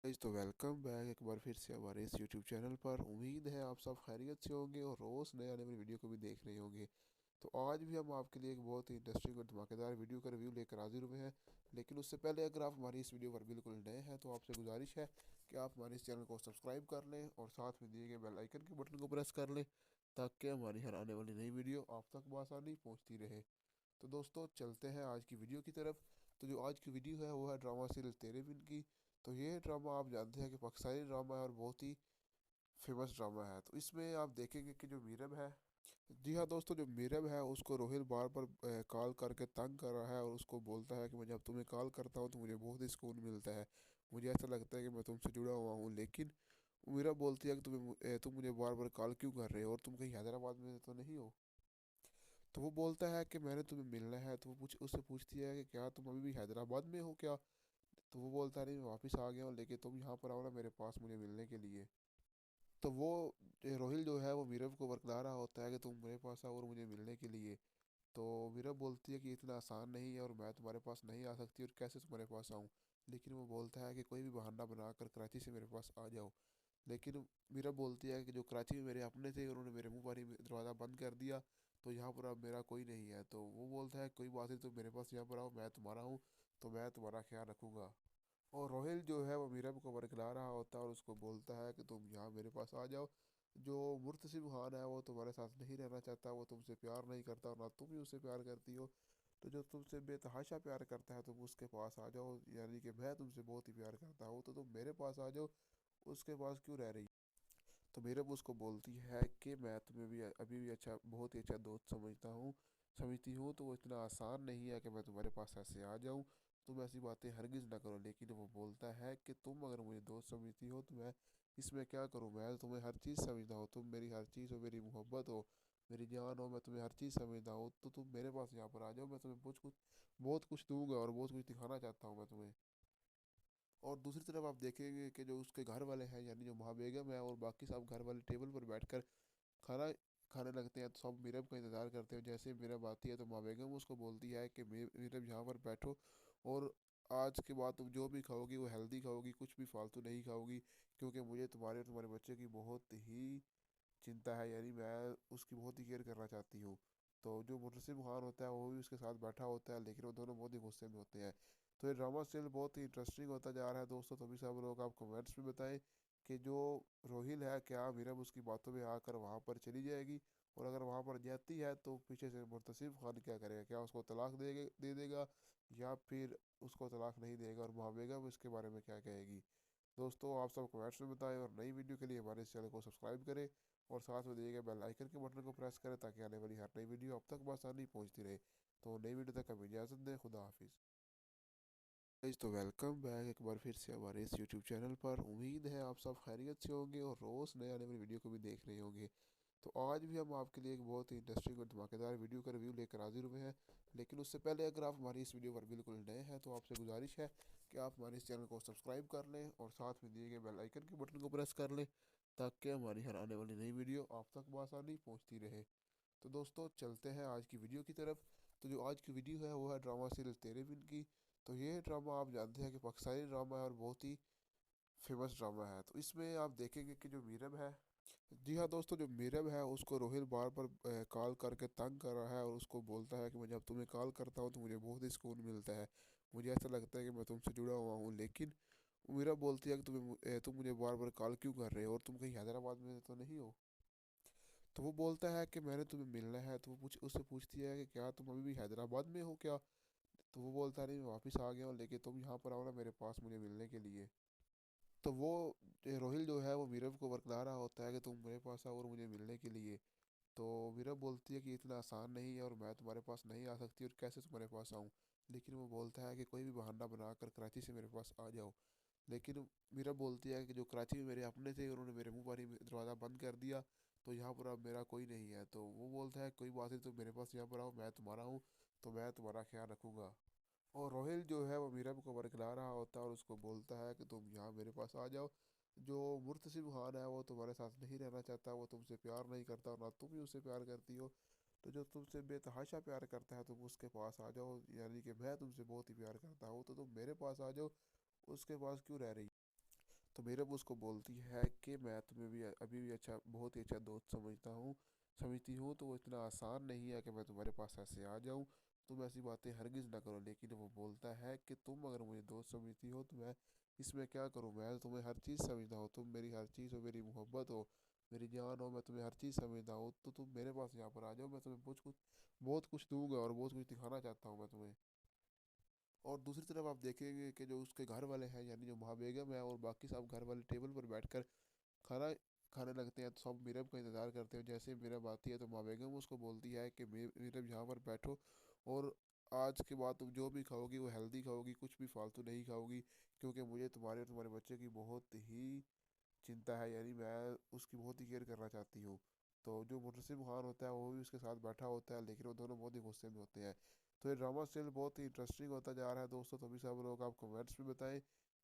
Guys, तो welcome back एक बार फिर से हमारे इस यूट्यूब चैनल पर। उम्मीद है आप सब खैरियत से होंगे और रोज़ नए आने वाली वीडियो को भी देख रहे होंगे। तो आज भी हम आपके लिए एक बहुत ही इंटरेस्टिंग और धमाकेदार वीडियो का रिव्यू लेकर हाजिर हुए हैं। लेकिन उससे पहले अगर आप हमारी इस वीडियो पर बिल्कुल नए हैं तो आपसे गुजारिश है कि आप हमारे इस चैनल को सब्सक्राइब कर लें और साथ में दिए गए बेल आइकन के बटन को प्रेस कर लें, ताकि हमारी हर आने वाली नई वीडियो आप तक बआसानी पहुँचती रहे। तो दोस्तों, चलते हैं आज की वीडियो की तरफ। तो जो आज की वीडियो है वो है ड्रामा सीरियल तेरे बिन की। तो ये ड्रामा आप जानते हैं कि पाकिस्तानी ड्रामा है और बहुत ही फेमस ड्रामा है। तो इसमें आप देखेंगे कि जो मीरब है, जी हाँ दोस्तों, जो मीरब है उसको रोहिल बार बार कॉल करके तंग कर रहा है और उसको बोलता है कि मैं जब तुम्हें कॉल करता हूँ तो मुझे बहुत ही सुकून मिलता है, मुझे ऐसा लगता है कि मैं तुमसे जुड़ा हुआ हूँ। लेकिन मीरब बोलती है कि तुम मुझे बार बार कॉल क्यों कर रहे हो और तुम कहीं हैदराबाद में तो नहीं हो। तो वो बोलता है कि मैंने तुम्हें मिलना है। तो वो उससे पूछती है कि क्या तुम अभी भी हैदराबाद में हो क्या। तो वो बोलता है नहीं, मैं वापस आ गया हूँ, लेकिन तुम यहाँ पर आओ ना मेरे पास मुझे मिलने के लिए। तो वो रोहिल जो है वो मीरब को बरकला रहा होता है कि तुम मेरे पास आओ और मुझे मिलने के लिए। तो मीरब बोलती है कि इतना आसान नहीं है और मैं तुम्हारे पास नहीं आ सकती और कैसे तुम्हारे पास आऊँ। लेकिन वो बोलता है कि कोई भी बहाना बनाकर कराची से मेरे पास आ जाओ। लेकिन मीरा बोलती है कि जो कराची में मेरे अपने थे उन्होंने मेरे मुंह पर ही दरवाज़ा बंद कर दिया, तो यहाँ पर अब मेरा कोई नहीं है। तो वो बोलता है कोई बात नहीं, तो मेरे पास यहाँ पर आओ, मैं तुम्हारा हूँ, तो मैं तुम्हारा ख्याल रखूँगा। और रोहिल जो है वो मीरब को बरगला रहा होता है और उसको बोलता है कि तुम यहाँ मेरे पास आ जाओ। जो मुर्तसिब खान है वो तुम्हारे साथ नहीं रहना चाहता, वो तुमसे प्यार नहीं करता और ना तुम ही उससे प्यार करती हो। तो जो तुमसे बेतहाशा प्यार करता है तुम उसके पास आ जाओ, यानी कि मैं तुमसे बहुत ही प्यार करता हूँ, तो तुम मेरे पास आ जाओ, उसके पास क्यों रह रही। तो मीरब उसको बोलती है कि मैं तुम्हें भी अभी भी अच्छा, बहुत ही अच्छा दोस्त समझती हूँ, तो वो इतना आसान नहीं है कि मैं तुम्हारे पास ऐसे आ जाऊँ। तुम ऐसी बातें हरगिज़ ना करो। लेकिन वो बोलता है कि तुम अगर मुझे दोस्त समझती हो तो मैं इसमें क्या करूँ, मैं तो तुम्हें हर चीज़ समझता हूँ, तुम मेरी हर चीज़ हो, मेरी मोहब्बत हो, मेरी जान हो, मैं तुम्हें हर चीज़ समझता हूँ, तो तुम मेरे पास यहाँ पर आ जाओ, मैं तुम्हें बहुत कुछ दूंगा और बहुत कुछ दिखाना चाहता हूँ मैं तुम्हें। और दूसरी तरफ आप देखेंगे कि जो उसके घर वाले हैं, यानी जो महाबेगम है और बाकी सब घर वाले टेबल पर बैठकर खाना खाने लगते हैं। तो सब मीरब का इंतज़ार करते हैं। जैसे मीरब आती है तो माँ बेगम उसको बोलती है कि मीरब यहाँ पर बैठो और आज के बाद तुम जो भी खाओगी वो हेल्दी खाओगी, कुछ भी फालतू नहीं खाओगी, क्योंकि मुझे तुम्हारे और तुम्हारे बच्चे की बहुत ही चिंता है, यानी मैं उसकी बहुत ही केयर करना चाहती हूँ। तो जो मुनसिब खान होता है वो भी उसके साथ बैठा होता है, लेकिन वो दोनों बहुत ही गुस्से में होते हैं। तो ये ड्रामा स्टिल बहुत ही इंटरेस्टिंग होता जा रहा है दोस्तों। तो भी सब लोग आप कमेंट्स में बताएं कि जो रोहिल है क्या मीरब उसकी बातों में आकर वहाँ पर चली जाएगी, और अगर वहाँ पर जाती है तो पीछे से मुर्तसिब खान क्या करेगा, क्या उसको तलाक दे देगा या फिर उसको तलाक नहीं देगा, और वहाँ बेगम इसके बारे में क्या कहेगी। दोस्तों, आप सब कमेंट्स में बताएं और नई वीडियो के लिए हमारे इस चैनल को सब्सक्राइब करें और साथ में दिए गए बेल आइकन के बटन को प्रेस करें, ताकि आने वाली हर नई वीडियो आप तक बआसानी पहुंचती रहे। तो नई वीडियो तक हमें इजाज़त दें। खुदा हाफिज़। गाइस, तो वेलकम बैक एक बार फिर से हमारे इस यूट्यूब चैनल पर। उम्मीद है आप सब खैरियत से होंगे और रोज़ नए आने वाली वीडियो को भी देख रहे होंगे। तो आज भी हम आपके लिए एक बहुत ही इंटरेस्टिंग और धमाकेदार वीडियो का रिव्यू लेकर हाजिर हुए हैं। लेकिन उससे पहले अगर आप हमारी इस वीडियो पर बिल्कुल नए हैं तो आपसे गुजारिश है कि आप हमारे इस चैनल को सब्सक्राइब कर लें और साथ में दिए गए बेल आइकन के बटन को प्रेस कर लें, ताकि हमारी हर आने वाली नई वीडियो आप तक बआसानी पहुँचती रहे। तो दोस्तों, चलते हैं आज की वीडियो की तरफ। तो जो आज की वीडियो है वो है ड्रामा सीरियल तेरे बिन की। तो ये ड्रामा आप जानते हैं कि पाकिस्तानी ड्रामा है और बहुत ही फेमस ड्रामा है। तो इसमें आप देखेंगे कि जो मीरब है, जी हाँ दोस्तों, जो मीरब है उसको रोहिल बार बार कॉल करके तंग कर रहा है और उसको बोलता है कि मैं जब तुम्हें कॉल करता हूँ तो मुझे बहुत ही सुकून मिलता है, मुझे ऐसा लगता है कि मैं तुमसे जुड़ा हुआ हूँ। लेकिन मीरब बोलती है कि तुम मुझे बार बार कॉल क्यों कर रहे हो और तुम कहीं हैदराबाद में तो नहीं हो। तो वो बोलता है कि मैंने तुम्हें मिलना है। तो वो उससे पूछती है कि क्या तुम अभी भी हैदराबाद में हो क्या। तो वो बोलता है नहीं, मैं वापस आ गया हूँ, लेकिन तुम यहाँ पर आओ ना मेरे पास मुझे मिलने के लिए। तो वो रोहिल जो है वो मीरब को बरकला रहा होता है कि तुम मेरे पास आओ और मुझे मिलने के लिए। तो मीरब बोलती है कि इतना आसान नहीं है और मैं तुम्हारे पास नहीं आ सकती और कैसे तुम्हारे पास आऊँ। लेकिन वो बोलता है कि कोई भी बहाना बनाकर कराची से मेरे पास आ जाओ। लेकिन मीरा बोलती है कि जो कराची में मेरे अपने थे उन्होंने मेरे मुंह पर ही दरवाज़ा बंद कर दिया, तो यहाँ पर अब मेरा कोई नहीं है। तो वो बोलता है कोई बात नहीं, तो मेरे पास यहाँ पर आओ, मैं तुम्हारा हूँ, तो मैं तुम्हारा ख्याल रखूँगा। और रोहिल जो है वो मीरब को बरगला रहा होता है और उसको बोलता है कि तुम यहाँ मेरे पास आ जाओ। जो मुर्तसिब खान है वो तुम्हारे साथ नहीं रहना चाहता, वो तुमसे प्यार नहीं करता और ना तुम ही उससे प्यार करती हो। तो जो तुमसे बेतहाशा प्यार करता है तुम उसके पास आ जाओ, यानी कि मैं तुमसे बहुत ही प्यार करता हूँ, तो तुम मेरे पास आ जाओ, उसके पास क्यों रह रही। तो मीरब उसको बोलती है कि मैं तुम्हें भी अभी भी अच्छा बहुत ही अच्छा दोस्त समझती हूँ, तो वो इतना आसान नहीं है कि मैं तुम्हारे पास ऐसे आ जाऊँ। तुम ऐसी बातें हरगिज़ ना करो। लेकिन वो बोलता है कि तुम अगर मुझे दोस्त समझती हो तो मैं इसमें क्या करूँ, मैं तो तुम्हें हर चीज़ समझता हूँ, तुम मेरी हर चीज़ हो, मेरी मोहब्बत हो, मेरी जान हो, मैं तुम्हें हर चीज़ समझता हूँ, तो तुम मेरे पास यहाँ पर आ जाओ, मैं तुम्हें बहुत कुछ दूंगा और बहुत कुछ दिखाना चाहता हूँ मैं तुम्हें। और दूसरी तरफ आप देखेंगे कि जो उसके घर वाले हैं, यानी जो माँ बेगम है और बाकी सब घर वाले टेबल पर बैठकर खाना खाने लगते हैं, तो सब मीरब का इंतज़ार करते हैं। जैसे मीरब आती है तो माँ बेगम उसको बोलती है कि मीरब यहाँ पर बैठो, और आज के बाद तुम जो भी खाओगी वो हेल्दी खाओगी, कुछ भी फालतू नहीं खाओगी, क्योंकि मुझे तुम्हारे और तुम्हारे बच्चे की बहुत ही चिंता है, यानी मैं उसकी बहुत ही केयर करना चाहती हूँ। तो जो मुनसिब खान होता है वो भी उसके साथ बैठा होता है, लेकिन वो दोनों बहुत ही गुस्से में होते हैं। तो ये ड्रामा स्टिल बहुत ही इंटरेस्टिंग होता जा रहा है दोस्तों। तो अभी सब लोग आप कमेंट्स में बताएं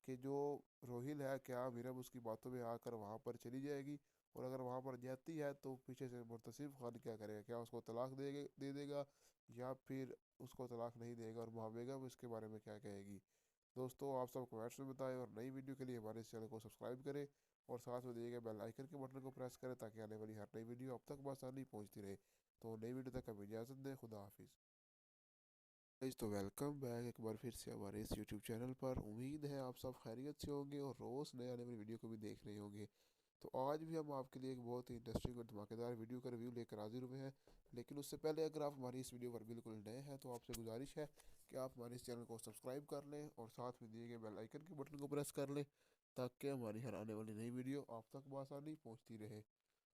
कि जो रोहिल है, क्या मीरब उसकी बातों में आकर वहाँ पर चली जाएगी, और अगर वहाँ पर जाती है तो पीछे से मुर्तसिब खान क्या करेगा, क्या उसको तलाक दे देगा, या फिर उसको तलाक नहीं देगा, और वहाँ बेगम इसके बारे में क्या कहेगी। दोस्तों आप सब कमेंट्स में बताएं, और नई वीडियो के लिए हमारे इस चैनल को सब्सक्राइब करें, और साथ में दिए गए बेल आइकन के बटन को प्रेस करें, ताकि आने वाली हर नई वीडियो आप तक बआसानी पहुंचती रहे। तो नई वीडियो तक हमें इजाज़त दें। खुदा हाफिज़। गाइस, तो वेलकम बैक एक बार फिर से हमारे इस यूट्यूब चैनल पर। उम्मीद है आप सब खैरियत से होंगे और रोज़ नए आने वाली वीडियो को भी देख रहे होंगे। तो आज भी हम आपके लिए एक बहुत ही इंटरेस्टिंग और धमाकेदार वीडियो का रिव्यू लेकर हाजिर हुए हैं। लेकिन उससे पहले अगर आप हमारी इस वीडियो पर बिल्कुल नए हैं तो आपसे गुजारिश है कि आप हमारे इस चैनल को सब्सक्राइब कर लें, और साथ में दिए गए बेल आइकन के बटन को प्रेस कर लें, ताकि हमारी हर आने वाली नई वीडियो आप तक बआसानी पहुँचती रहे।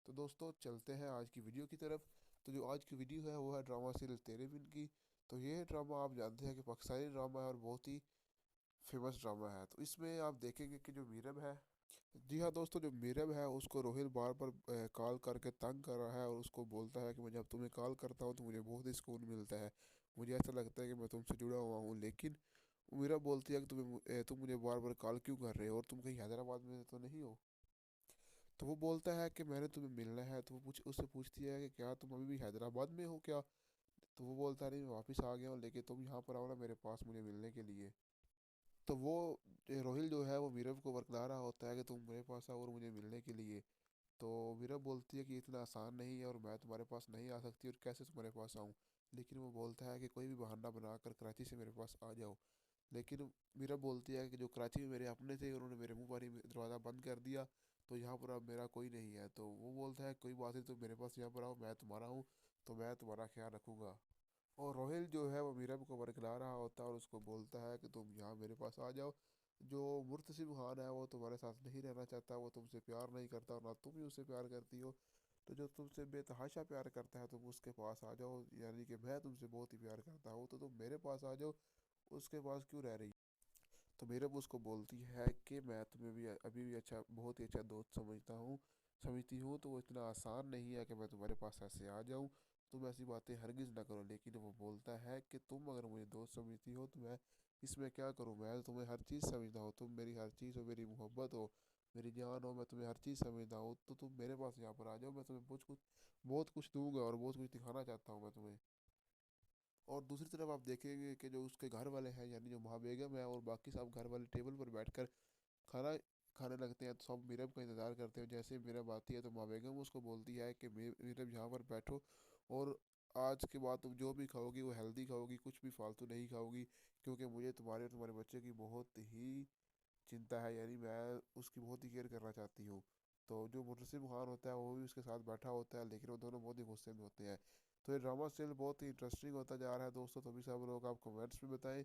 तो दोस्तों चलते हैं आज की वीडियो की तरफ। तो जो आज की वीडियो है वो है ड्रामा सीरीज तेरे बिन की। तो ये ड्रामा आप जानते हैं कि पाकिस्तानी ड्रामा है और बहुत ही फेमस ड्रामा है। तो इसमें आप देखेंगे कि जो मीरब है, जी हाँ दोस्तों, जो मीरब है उसको रोहिल बार बार कॉल करके तंग कर रहा है, और उसको बोलता है कि मैं जब तुम्हें कॉल करता हूँ तो मुझे बहुत ही सुकून मिलता है, मुझे ऐसा लगता है कि मैं तुमसे जुड़ा हुआ हूँ। लेकिन मीरब बोलती है कि तुम मुझे बार बार कॉल क्यों कर रहे हो, और तुम कहीं हैदराबाद में तो नहीं हो। तो वो बोलता है कि मैंने तुम्हें मिलना है। तो वो उससे पूछती है कि क्या तुम अभी भी हैदराबाद में हो क्या। तो वो बोलता है नहीं, मैं वापस आ गया हूँ, लेकिन तुम यहाँ पर आओ ना मेरे पास मुझे मिलने के लिए। तो वो रोहिल जो है वो मीरब को बरकला रहा होता है कि तुम मेरे पास आओ और मुझे मिलने के लिए। तो मीरब बोलती है कि इतना आसान नहीं है, और मैं तुम्हारे पास नहीं आ सकती, और कैसे तुम्हारे पास आऊँ। लेकिन वो बोलता है कि कोई भी बहाना बनाकर कराची से मेरे पास आ जाओ। लेकिन मीरब बोलती है कि जो कराची में मेरे अपने थे उन्होंने मेरे मुंह पर ही दरवाज़ा बंद कर दिया, तो यहाँ पर अब मेरा कोई नहीं है। तो वो बोलता है कोई बात नहीं, तो मेरे पास यहाँ पर आओ, मैं तुम्हारा हूँ, तो मैं तुम्हारा ख्याल रखूँगा। और रोहिल जो है वो मीरब को बरगला रहा होता है और उसको बोलता है कि तुम यहाँ मेरे पास आ जाओ। जो मुर्तसिब खान है वो तुम्हारे साथ नहीं रहना चाहता, वो तुमसे प्यार नहीं करता, और ना तुम ही उससे प्यार करती हो। तो जो तुमसे बेतहाशा प्यार करता है तुम उसके पास आ जाओ, यानी कि मैं तुमसे बहुत ही प्यार करता हूँ, तो तुम मेरे पास आ जाओ, उसके पास क्यों रह रही। तो मीरब उसको बोलती है कि मैं तुम्हें भी अभी भी अच्छा बहुत ही अच्छा दोस्त समझती हूँ, तो वो इतना आसान नहीं है कि मैं तुम्हारे पास ऐसे आ जाऊँ। तुम ऐसी बातें हरगिज़ ना करो। लेकिन वो बोलता है कि तुम अगर मुझे दोस्त समझती हो तो मैं इसमें क्या करूँ, मैं तो तुम्हें हर चीज़ समझता हूँ, तुम मेरी हर चीज़ हो, मेरी मोहब्बत हो, मेरी जान हो, मैं तुम्हें हर चीज़ समझता हूँ, तो तुम मेरे पास यहाँ पर आ जाओ, मैं तुम्हें बहुत कुछ दूंगा और बहुत कुछ दिखाना चाहता हूँ मैं तुम्हें। और दूसरी तरफ आप देखेंगे कि जो उसके घर वाले हैं, यानी जो माँ बेगम है और बाकी सब घर वाले टेबल पर बैठकर खाना खाने लगते हैं, तो सब मीरब का इंतज़ार करते हैं। जैसे मीरब आती है तो माँ बेगम उसको बोलती है कि मीरब यहाँ पर बैठो, और आज के बाद तुम जो भी खाओगी वो हेल्दी खाओगी, कुछ भी फालतू नहीं खाओगी, क्योंकि मुझे तुम्हारे और तुम्हारे बच्चे की बहुत ही चिंता है, यानी मैं उसकी बहुत ही केयर करना चाहती हूँ। तो जो मुनसिब खान होता है वो भी उसके साथ बैठा होता है, लेकिन वो दोनों बहुत ही गुस्से में होते हैं। तो ये ड्रामा स्टिल बहुत ही इंटरेस्टिंग होता जा रहा है दोस्तों। तो अभी सब लोग आप कमेंट्स में बताएं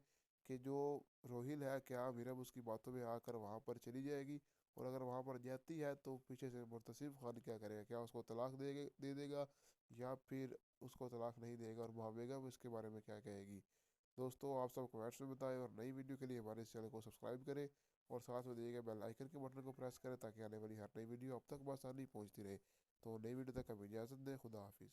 कि जो रोहिल है, क्या मीरब उसकी बातों में आकर वहाँ पर चली जाएगी, और अगर वहाँ पर जाती है तो पीछे से मुर्तसिब खान क्या करेगा, क्या उसको तलाक दे देगा, या फिर उसको तलाक नहीं देगा, और वहाँ बेगम इसके बारे में क्या कहेगी। दोस्तों आप सब कमेंट्स में बताएं, और नई वीडियो के लिए हमारे इस चैनल को सब्सक्राइब करें, और साथ में दिए गए बेल आइकन के बटन को प्रेस करें, ताकि आने वाली हर नई वीडियो आप तक बआसानी पहुंचती रहे। तो नई वीडियो तक हमें इजाज़त दें। खुदा हाफिज़।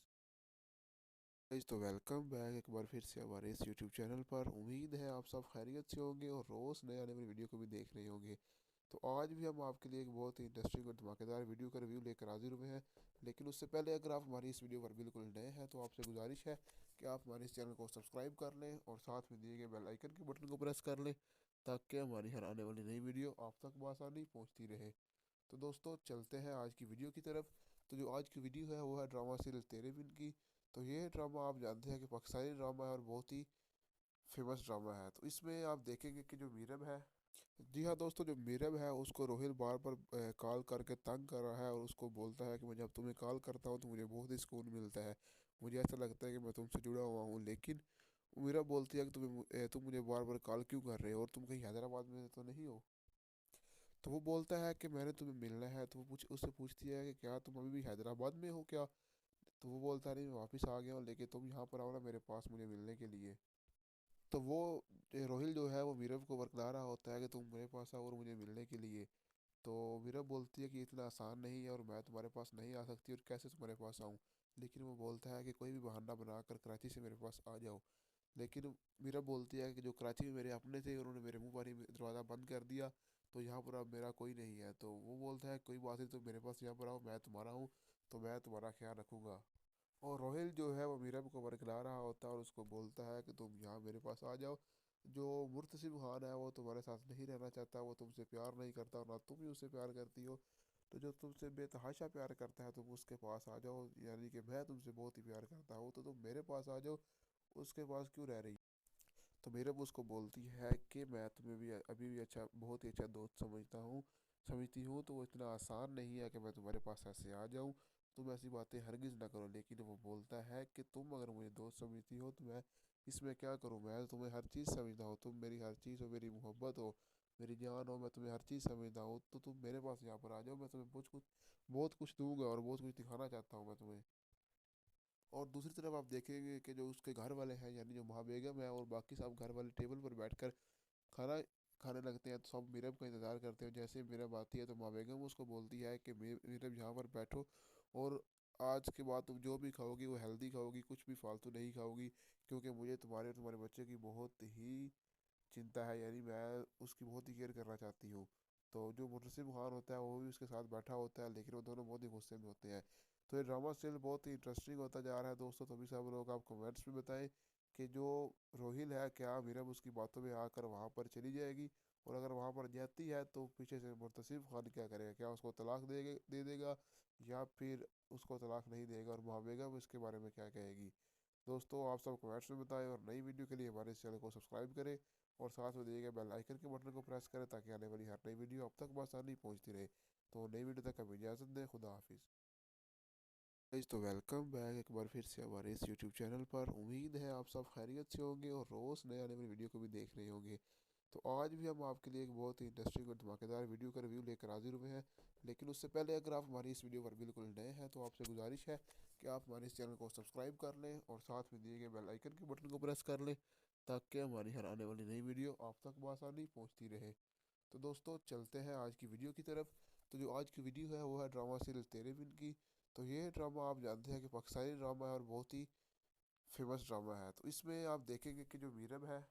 गाइस, तो वेलकम बैक एक बार फिर से हमारे इस यूट्यूब चैनल पर। उम्मीद है आप सब खैरियत से होंगे और रोज़ नए आने वाली वीडियो को भी देख रहे होंगे। तो आज भी हम आपके लिए एक बहुत ही इंटरेस्टिंग और धमाकेदार वीडियो का रिव्यू लेकर हाजिर हुए हैं। लेकिन उससे पहले अगर आप हमारी इस वीडियो पर बिल्कुल नए हैं तो आपसे गुजारिश है कि आप हमारे इस चैनल को सब्सक्राइब कर लें, और साथ में दिए गए बेल आइकन के बटन को प्रेस कर लें, ताकि हमारी हर आने वाली नई वीडियो आप तक बआसानी पहुंचती रहे। तो दोस्तों चलते हैं आज की वीडियो की तरफ। तो जो आज की वीडियो है वो है ड्रामा सीरीज तेरे बिन की। तो ये ड्रामा आप जानते हैं कि पाकिस्तानी ड्रामा है और बहुत ही फेमस ड्रामा है। तो इसमें आप देखेंगे कि जो मीरब है, जी हाँ दोस्तों, जो मीरब है उसको रोहिल बार बार कॉल करके तंग कर रहा है और उसको बोलता है कि मैं जब तुम्हें कॉल करता हूँ तो मुझे बहुत ही सुकून मिलता है, मुझे ऐसा लगता है कि मैं तुमसे जुड़ा हुआ हूँ। लेकिन मीरा बोलती है कि तुम मुझे बार बार कॉल क्यों कर रहे हो और तुम कहीं हैदराबाद में तो नहीं हो। तो वो बोलता है कि मैंने तुम्हें मिलना है। तो वो उससे पूछती है कि क्या तुम अभी भी हैदराबाद में हो क्या। तो वो बोलता है नहीं, मैं वापस आ गया हूँ, लेकिन तुम यहाँ पर आओ ना मेरे पास मुझे मिलने के लिए। तो वो रोहिल जो है वो मीरब को बरकला रहा होता है कि तुम मेरे पास आओ और मुझे मिलने के लिए। तो मीरब बोलती है कि इतना आसान नहीं है और मैं तुम्हारे पास नहीं आ सकती और कैसे तुम्हारे पास आऊँ। लेकिन वो बोलता है कि कोई भी बहाना बनाकर कराची से मेरे पास आ जाओ। लेकिन मीरा बोलती है कि जो कराची में मेरे अपने थे उन्होंने मेरे मुंह पर ही दरवाज़ा बंद कर दिया, तो यहाँ पर अब मेरा कोई नहीं है। तो वो बोलता है कोई बात नहीं, तो मेरे पास यहाँ पर आओ, मैं तुम्हारा हूँ, तो मैं तुम्हारा ख्याल रखूँगा। और रोहिल जो है वो मीरब को बरकला रहा होता है और उसको बोलता है कि तुम यहाँ मेरे पास आ जाओ। जो मुर्तसिब खान है वो तुम्हारे साथ नहीं रहना चाहता, वो तुमसे प्यार नहीं करता और ना तुम ही उससे प्यार करती हो। तो जो तुमसे बेतहाशा प्यार करता है तुम उसके पास आ जाओ, यानी कि मैं तुमसे बहुत ही प्यार करता हूँ तो तुम मेरे पास आ जाओ, उसके पास क्यों रह रही। तो मेरे उसको बोलती है कि मैं तुम्हें भी अभी भी अच्छा, बहुत ही अच्छा दोस्त समझती हूँ, तो वो इतना आसान नहीं है कि मैं तुम्हारे पास ऐसे आ जाऊँ। तुम ऐसी बातें हरगिज़ ना करो। लेकिन वो बोलता है कि तुम अगर मुझे दोस्त समझती हो तो मैं इसमें क्या करूँ, मैं तो तुम्हें हर चीज़ समझता हूँ, तुम मेरी हर चीज़ हो, मेरी मोहब्बत हो, मेरी जान हो, मैं तुम्हें हर चीज़ समझता हूँ, तो तुम मेरे पास यहाँ पर आ जाओ, मैं तुम्हें बहुत कुछ दूंगा और बहुत कुछ दिखाना चाहता हूँ मैं तुम्हें। और दूसरी तरफ आप देखेंगे कि जो उसके घर वाले हैं, यानी जो महाबेगम है और बाकी सब घर वाले टेबल पर बैठकर खाना खाने लगते हैं। तो सब मीरब का इंतज़ार करते हैं। जैसे मीरब आती है तो माँ बेगम उसको बोलती है कि मीरब यहाँ पर बैठो और आज के बाद तुम जो भी खाओगी वो हेल्दी खाओगी, कुछ भी फालतू नहीं खाओगी, क्योंकि मुझे तुम्हारे और तुम्हारे बच्चे की बहुत ही चिंता है, यानी मैं उसकी बहुत ही केयर करना चाहती हूँ। तो जो मुनसिब खान होता है वो भी उसके साथ बैठा होता है, लेकिन वो दोनों बहुत ही गुस्से में होते हैं। तो ये ड्रामा स्टिल बहुत ही इंटरेस्टिंग होता जा रहा है दोस्तों। तो अभी सब लोग आप कमेंट्स में बताएं कि जो रोहिल है क्या मीरब उसकी बातों में आकर वहाँ पर चली जाएगी, और अगर वहाँ पर जाती है तो पीछे से मुर्तसिब खान क्या करेगा, क्या उसको तलाक दे देगा या फिर उसको तलाक नहीं देगा, और वहाँ बेगम इसके बारे में क्या कहेगी। दोस्तों आप सब कमेंट्स में बताएं और नई वीडियो के लिए हमारे इस चैनल को सब्सक्राइब करें और साथ में दिए गए बेल आइकन के बटन को प्रेस करें ताकि आने वाली हर नई वीडियो अब तक बआसानी पहुंचती रहे। तो नई वीडियो तक हमें इजाज़त दें, खुदा हाफिज़। गाइस तो वेलकम बैक एक बार फिर से हमारे इस यूट्यूब चैनल पर। उम्मीद है आप सब खैरियत से होंगे और रोज़ नए आने वाली वीडियो को भी देख रहे होंगे। तो आज भी हम आपके लिए एक बहुत ही इंटरेस्टिंग और धमाकेदार वीडियो का रिव्यू लेकर हाजिर हुए हैं। लेकिन उससे पहले अगर आप हमारी इस वीडियो पर बिल्कुल नए हैं तो आपसे गुजारिश है कि आप हमारे इस चैनल को सब्सक्राइब कर लें और साथ में दिए गए बेल आइकन के बटन को प्रेस कर लें ताकि हमारी हर आने वाली नई वीडियो आप तक बआसानी पहुँचती रहे। तो दोस्तों चलते हैं आज की वीडियो की तरफ। तो जो आज की वीडियो है वो है ड्रामा सीरीज तेरे बिन की। तो ये ड्रामा आप जानते हैं कि पाकिस्तानी ड्रामा है और बहुत ही फेमस ड्रामा है। तो इसमें आप देखेंगे कि जो मीरब है,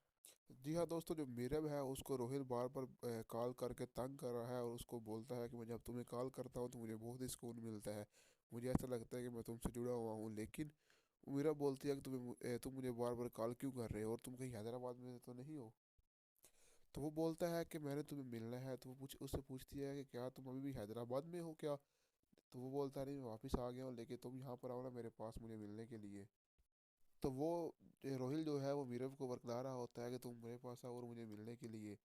जी हाँ दोस्तों, जो मीरब है उसको रोहिल बार बार कॉल करके तंग कर रहा है और उसको बोलता है कि मैं जब तुम्हें कॉल करता हूँ तो मुझे बहुत ही सुकून मिलता है, मुझे ऐसा लगता है कि मैं तुमसे जुड़ा हुआ हूँ। लेकिन मीरा बोलती है कि तुम मुझे बार बार कॉल क्यों कर रहे हो और तुम कहीं हैदराबाद में तो नहीं हो। तो वो बोलता है कि मैंने तुम्हें मिलना है। तो वो उससे पूछती है कि क्या तुम अभी भी हैदराबाद में हो क्या। तो वो बोलता है नहीं, मैं वापस आ गया हूँ, लेकिन तुम यहाँ पर आओ ना मेरे पास मुझे मिलने के लिए। तो वो रोहिल जो है वो मीरब को बरकला रहा होता है कि तुम मेरे पास आओ और मुझे मिलने के लिए।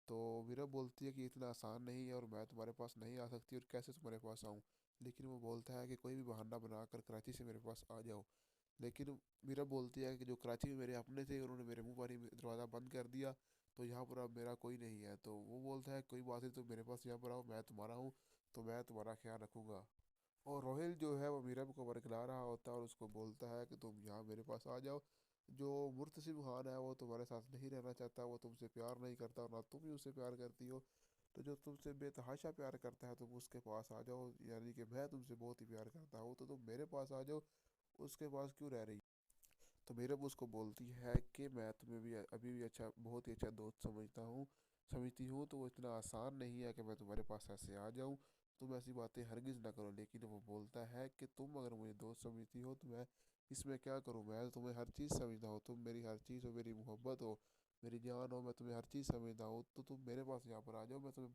तो मीरब बोलती है कि इतना आसान नहीं है और मैं तुम्हारे पास नहीं आ सकती और कैसे तुम्हारे पास आऊँ। लेकिन वो बोलता है कि कोई भी बहाना बनाकर कराची से मेरे पास आ जाओ। लेकिन मीरा बोलती है कि जो कराची में मेरे अपने थे उन्होंने मेरे मुंह पर ही दरवाज़ा बंद कर दिया, तो यहाँ पर अब मेरा कोई नहीं है। तो वो बोलता है कोई बात नहीं, तो मेरे पास यहाँ पर आओ, मैं तुम्हारा हूँ, तो मैं तुम्हारा ख्याल रखूँगा। और रोहिल जो है वो मीरब को बरकला रहा होता है और उसको बोलता है कि तुम यहाँ मेरे पास आ जाओ। जो मुर्तसिब खान है वो तुम्हारे साथ नहीं रहना चाहता, वो तुमसे प्यार नहीं करता और ना तुम ही उससे प्यार करती हो। तो जो तुमसे बेतहाशा प्यार करता है तुम उसके पास आ जाओ, यानी कि मैं तुमसे बहुत ही प्यार करता हूँ, तो तुम मेरे पास आ जाओ, उसके पास क्यों रह रही। तो मेरे उसको बोलती है कि मैं तुम्हें भी अभी भी अच्छा, बहुत ही अच्छा दोस्त समझती हूँ, तो वो इतना आसान नहीं है कि मैं तुम्हारे पास ऐसे आ जाऊँ। तुम ऐसी बातें हरगिज़ ना करो। लेकिन वो बोलता है कि तुम अगर मुझे दोस्त समझती हो तो मैं इसमें क्या करूँ, मैं तो तुम्हें हर चीज़ समझता हूँ, तुम मेरी हर चीज़ हो, मेरी मोहब्बत हो, मेरी जान हो, मैं तुम्हें हर चीज़ समझता हूँ, तो तुम मेरे पास यहाँ पर आ जाओ, मैं तुम्हें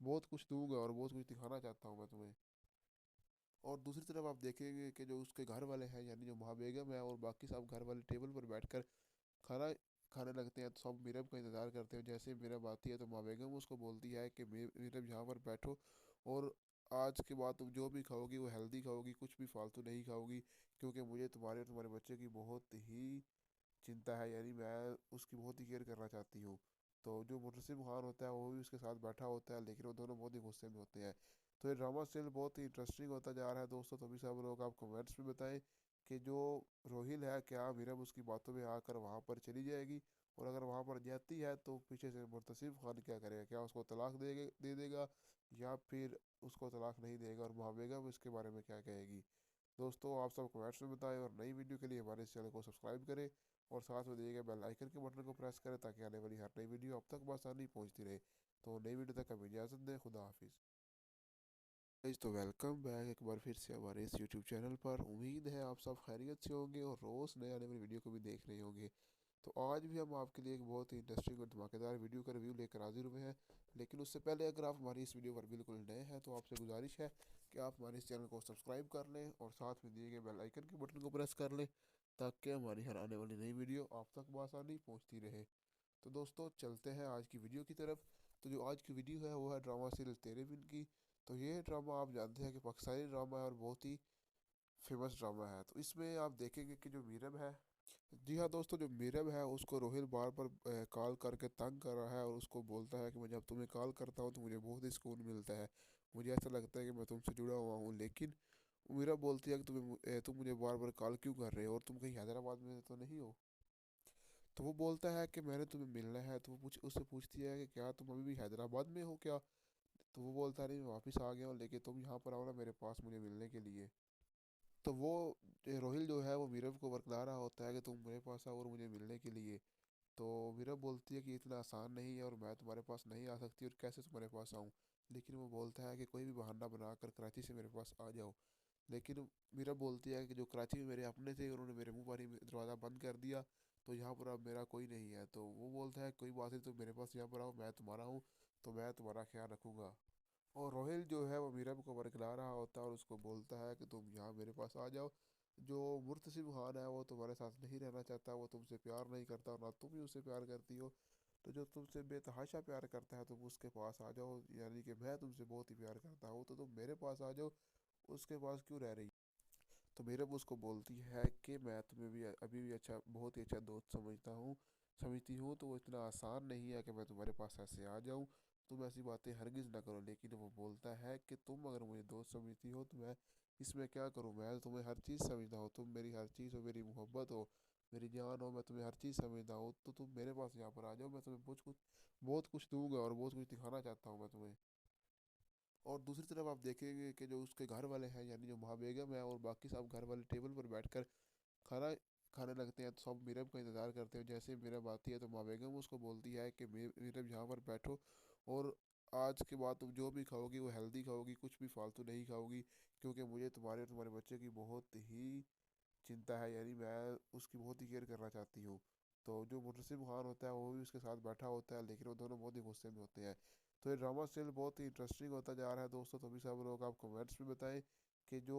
बहुत कुछ दूंगा और बहुत कुछ दिखाना चाहता हूँ मैं तुम्हें। और दूसरी तरफ आप देखेंगे कि जो उसके घर वाले हैं, यानी जो माँ बेगम है और बाकी सब घर वाले टेबल पर बैठकर खाना खाने लगते हैं। तो सब मीरब का इंतज़ार करते हैं। जैसे मीरब आती है तो माँ बेगम उसको बोलती है कि मीरब यहाँ पर बैठो, और आज के बाद तुम जो भी खाओगी वो हेल्दी खाओगी, कुछ भी फालतू नहीं खाओगी, क्योंकि मुझे तुम्हारे और तुम्हारे बच्चे की बहुत ही चिंता है, यानी मैं उसकी बहुत ही केयर करना चाहती हूँ। तो जो मुर्तसिम खान होता है वो भी उसके साथ बैठा होता है, लेकिन वो दोनों बहुत ही गुस्से में होते हैं। तो ये ड्रामा स्टिल बहुत ही इंटरेस्टिंग होता जा रहा है दोस्तों। तो अभी सब लोग आप कमेंट्स में बताएं कि जो रोहिल है, क्या मीरब उसकी बातों में आकर वहाँ पर चली जाएगी, और अगर वहाँ पर जाती है तो पीछे से मुर्तसिम खान क्या करेगा, क्या उसको तलाक दे देगा, या फिर उसको तलाक नहीं देगा, और वहाँ बेगम इसके बारे में क्या कहेगी। दोस्तों आप सब कमेंट्स में बताएं, और नई वीडियो के लिए हमारे इस चैनल को सब्सक्राइब करें, और साथ में दिए गए बेल आइकन के बटन को प्रेस करें, ताकि आने वाली हर नई वीडियो आप तक बआसानी पहुंचती रहे। तो नई वीडियो तक हमें इजाज़त दें, खुदा हाफिज़। गाइस, तो वेलकम बैक एक बार फिर से हमारे इस यूट्यूब चैनल पर। उम्मीद है आप सब खैरियत से होंगे और रोज़ नए आने वाली वीडियो को भी देख रहे होंगे। तो आज भी हम आपके लिए एक बहुत ही इंटरेस्टिंग और धमाकेदार वीडियो का रिव्यू लेकर हाजिर हुए हैं। लेकिन उससे पहले अगर आप हमारी इस वीडियो पर बिल्कुल नए हैं तो आपसे गुजारिश है कि आप हमारे इस चैनल को सब्सक्राइब कर लें, और साथ में दिए गए बेल आइकन के बटन को प्रेस कर लें, ताकि हमारी हर आने वाली नई वीडियो आप तक बआसानी पहुँचती रहे। तो दोस्तों चलते हैं आज की वीडियो की तरफ। तो जो आज की वीडियो है वो है ड्रामा सीरियल तेरे बिन की। तो ये ड्रामा आप जानते हैं कि पाकिस्तानी ड्रामा है और बहुत ही फेमस ड्रामा है। तो इसमें आप देखेंगे कि जो मीरब है, जी हाँ दोस्तों, जो मीरब है उसको रोहिल बार बार कॉल करके तंग कर रहा है, और उसको बोलता है कि मैं जब तुम्हें कॉल करता हूँ तो मुझे बहुत ही सुकून मिलता है, मुझे ऐसा लगता है कि मैं तुमसे जुड़ा हुआ हूँ। लेकिन मीरा बोलती है कि तुम मुझे बार बार कॉल क्यों कर रहे हो, और तुम कहीं हैदराबाद में तो नहीं हो। तो वो बोलता है कि मैंने तुम्हें मिलना है। तो वो उससे पूछती है कि क्या तुम अभी भी हैदराबाद में हो क्या। तो वो बोलता है नहीं, मैं वापस आ गया हूँ, लेकिन तुम यहाँ पर आओ ना मेरे पास मुझे मिलने के लिए। तो वो रोहिल जो है वो मीरब को बरकला रहा होता है कि तुम मेरे पास आओ और मुझे मिलने के लिए। तो मीरब बोलती है कि इतना आसान नहीं है, और मैं तुम्हारे पास नहीं आ सकती, और कैसे तुम्हारे पास आऊँ। लेकिन वो बोलता है कि कोई भी बहाना बनाकर कराची से मेरे पास आ जाओ। लेकिन मीरा बोलती है कि जो कराची में मेरे अपने थे उन्होंने मेरे मुंह पर ही दरवाज़ा बंद कर दिया, तो यहाँ पर अब मेरा कोई नहीं है। तो वो बोलता है कोई बात नहीं, तो मेरे पास यहाँ पर आओ, मैं तुम्हारा हूँ, तो मैं तुम्हारा ख्याल रखूँगा। और रोहिल जो है वो मीरब को बरगला रहा होता है और उसको बोलता है कि तुम यहाँ मेरे पास आ जाओ। जो मुर्तसिम खान है वो तुम्हारे साथ नहीं रहना चाहता, वो तुमसे प्यार नहीं करता, और ना तुम ही उससे प्यार करती हो। तो जो तुमसे बेतहाशा प्यार करता है तुम उसके पास आ जाओ, यानी कि मैं तुमसे बहुत ही प्यार करता हूँ, तो तुम मेरे पास आ जाओ, उसके पास क्यों रह रही। तो मीरब उसको बोलती है कि मैं तुम्हें भी अभी भी अच्छा, बहुत ही अच्छा दोस्त समझती हूँ, तो वो इतना आसान नहीं है कि मैं तुम्हारे पास ऐसे आ जाऊँ। तुम ऐसी बातें हरगिज़ ना करो। लेकिन वो बोलता है कि तुम अगर मुझे दोस्त समझती हो तो मैं इसमें क्या करूँ, मैं तुम्हें हर चीज़ समझता हूँ, तुम मेरी हर चीज़ हो, मेरी मोहब्बत हो, मेरी जान हो, मैं तुम्हें हर चीज़ समझता हूँ, तो तुम मेरे पास यहाँ पर आ जाओ, मैं तुम्हें बहुत कुछ दूंगा और बहुत कुछ दिखाना चाहता हूँ मैं तुम्हें। और दूसरी तरफ आप देखेंगे कि जो उसके घर वाले हैं, यानी जो माँ बेगम है और बाकी सब घर वाले टेबल पर बैठकर खाना खाने लगते हैं। तो सब मीरब का इंतज़ार करते हैं। जैसे मीरब आती है तो माँ बेगम उसको बोलती है कि मीरब यहाँ पर बैठो, और आज के बाद तुम जो भी खाओगी वो हेल्दी खाओगी, कुछ भी फालतू नहीं खाओगी, क्योंकि मुझे तुम्हारे और तुम्हारे बच्चे की बहुत ही चिंता है, यानी मैं उसकी बहुत ही केयर करना चाहती हूँ। तो जो मुर्तसिम खान होता है वो भी उसके साथ बैठा होता है, लेकिन वो दोनों बहुत ही गुस्से में होते हैं। तो ये ड्रामा स्टिल बहुत ही इंटरेस्टिंग होता जा रहा है दोस्तों। तो अभी सब लोग आप कमेंट्स में बताएं कि जो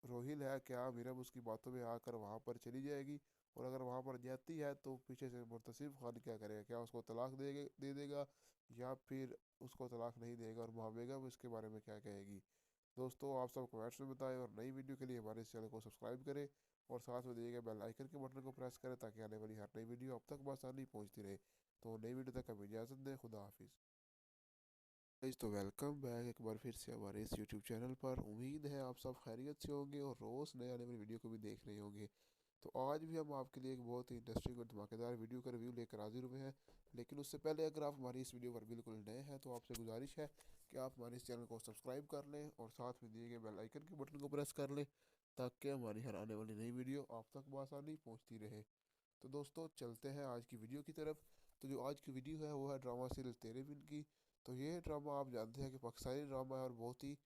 रोहिल है, क्या मीरब उसकी बातों में आकर वहाँ पर चली जाएगी, और अगर वहाँ पर जाती है तो पीछे से मुर्तसिम खान क्या करेगा, क्या उसको तलाक दे देगा, या फिर उसको तलाक नहीं देगा, और वहाँ बेगम इसके बारे में क्या कहेगी। दोस्तों आप सब कमेंट्स में बताएं, और नई वीडियो के लिए हमारे इस चैनल को सब्सक्राइब करें, और साथ में दिए गए बेल आइकन के बटन को प्रेस करें, ताकि आने वाली हर नई वीडियो अब तक बआसानी पहुंचती रहे। तो नई वीडियो तक हमें इजाज़त दें, खुदा हाफिज़। गाइस, तो वेलकम बैक एक बार फिर से हमारे इस यूट्यूब चैनल पर। उम्मीद है आप सब खैरियत से होंगे और रोज़ नए आने वाली वीडियो को भी देख रहे होंगे। तो आज भी हम आपके लिए एक बहुत ही इंटरेस्टिंग और धमाकेदार वीडियो का रिव्यू लेकर हाजिर हुए हैं। लेकिन उससे पहले अगर आप हमारी इस वीडियो पर बिल्कुल नए हैं तो आपसे गुजारिश है कि आप हमारे इस चैनल को सब्सक्राइब कर लें, और साथ में दिए गए बेल आइकन के बटन को प्रेस कर लें, ताकि हमारी हर आने वाली नई वीडियो आप तक बआसानी पहुँचती रहे। तो दोस्तों चलते हैं आज की वीडियो की तरफ। तो जो आज की वीडियो है वो है ड्रामा सीरियल तेरे बिन की। तो ये ड्रामा आप जानते हैं कि पाकिस्तानी ड्रामा है और बहुत ही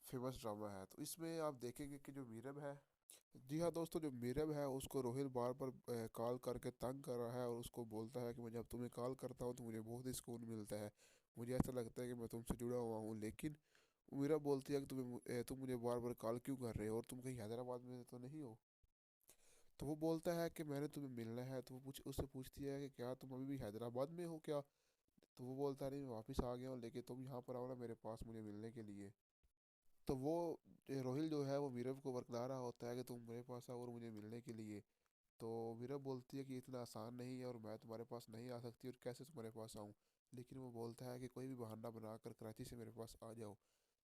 फेमस ड्रामा है। तो इसमें आप देखेंगे कि जो मीरब है, जी हाँ दोस्तों, जो मीरब है उसको रोहिल बार बार कॉल करके तंग कर रहा है और उसको बोलता है कि मैं जब तुम्हें कॉल करता हूँ तो मुझे बहुत ही सुकून मिलता है। मुझे ऐसा लगता है कि मैं तुमसे जुड़ा हुआ हूँ, लेकिन मीरा बोलती है कि तुम मुझे बार बार कॉल क्यों कर रहे हो और तुम कहीं हैदराबाद में तो नहीं हो। तो वो बोलता है कि मैंने तुम्हें मिलना है। तो वो उससे पूछती है कि क्या तुम अभी भी हैदराबाद में हो क्या। तो वो बोलता है नहीं, मैं वापस आ गया हूँ, लेकिन तुम यहाँ पर आओ ना मेरे पास मुझे मिलने के लिए। तो वो रोहिल जो है वो मीरब को बरकला रहा होता है कि तुम मेरे पास आओ और मुझे मिलने के लिए। तो मीरा बोलती है कि इतना आसान नहीं है और मैं तुम्हारे पास नहीं आ सकती और कैसे तुम्हारे पास आऊँ। लेकिन वो बोलता है कि कोई भी बहाना बनाकर कराची से मेरे पास आ जाओ।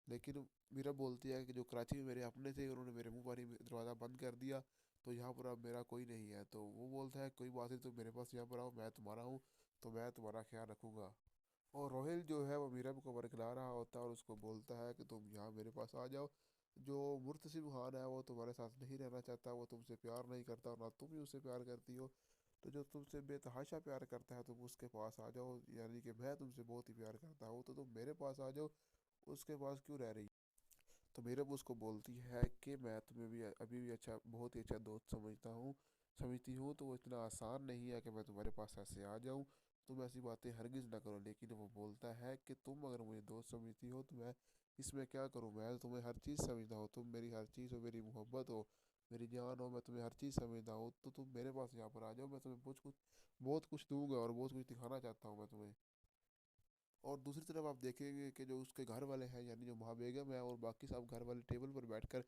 लेकिन मीरा बोलती है कि जो कराची में मेरे अपने थे उन्होंने मेरे मुंह पर ही दरवाज़ा बंद कर दिया, तो यहाँ पर अब मेरा कोई नहीं है। तो वो बोलता है कोई बात नहीं, तो मेरे पास यहाँ पर आओ, मैं तुम्हारा हूँ, तो मैं तुम्हारा ख्याल रखूँगा। और रोहिल जो है वो मीरब को बरगला रहा होता है और उसको बोलता है कि तुम यहाँ मेरे पास आ जाओ। जो मुर्तसिब खान है वो तुम्हारे साथ नहीं रहना चाहता, वो तुमसे प्यार नहीं करता और ना तुम ही उससे प्यार करती हो। तो जो तुमसे बेतहाशा प्यार करता है तुम उसके पास आ जाओ, यानी कि मैं तुमसे बहुत ही प्यार करता हूँ, तो तुम मेरे पास आ जाओ, उसके पास क्यों रह रही। तो मीरब उसको बोलती है कि मैं तुम्हें भी अभी भी अच्छा, बहुत ही अच्छा दोस्त समझती हूँ, तो वो इतना आसान नहीं है कि मैं तुम्हारे पास ऐसे आ जाऊँ। तुम ऐसी बातें हरगिज़ ना करो। लेकिन वो बोलता है कि तुम अगर मुझे दोस्त समझती हो तो मैं इसमें क्या करूँ, मैं तो तुम्हें हर चीज़ समझता हूँ, तुम मेरी हर चीज़ हो, मेरी मोहब्बत हो, मेरी जान हो, मैं तुम्हें हर चीज़ समझता हूँ, तो तुम मेरे पास यहाँ पर आ जाओ, मैं तुम्हें बहुत कुछ दूंगा और बहुत कुछ दिखाना चाहता हूँ मैं तुम्हें। और दूसरी तरफ आप देखेंगे कि जो उसके घर वाले हैं, यानी जो महाबेगम है और बाकी सब घर वाले टेबल पर बैठकर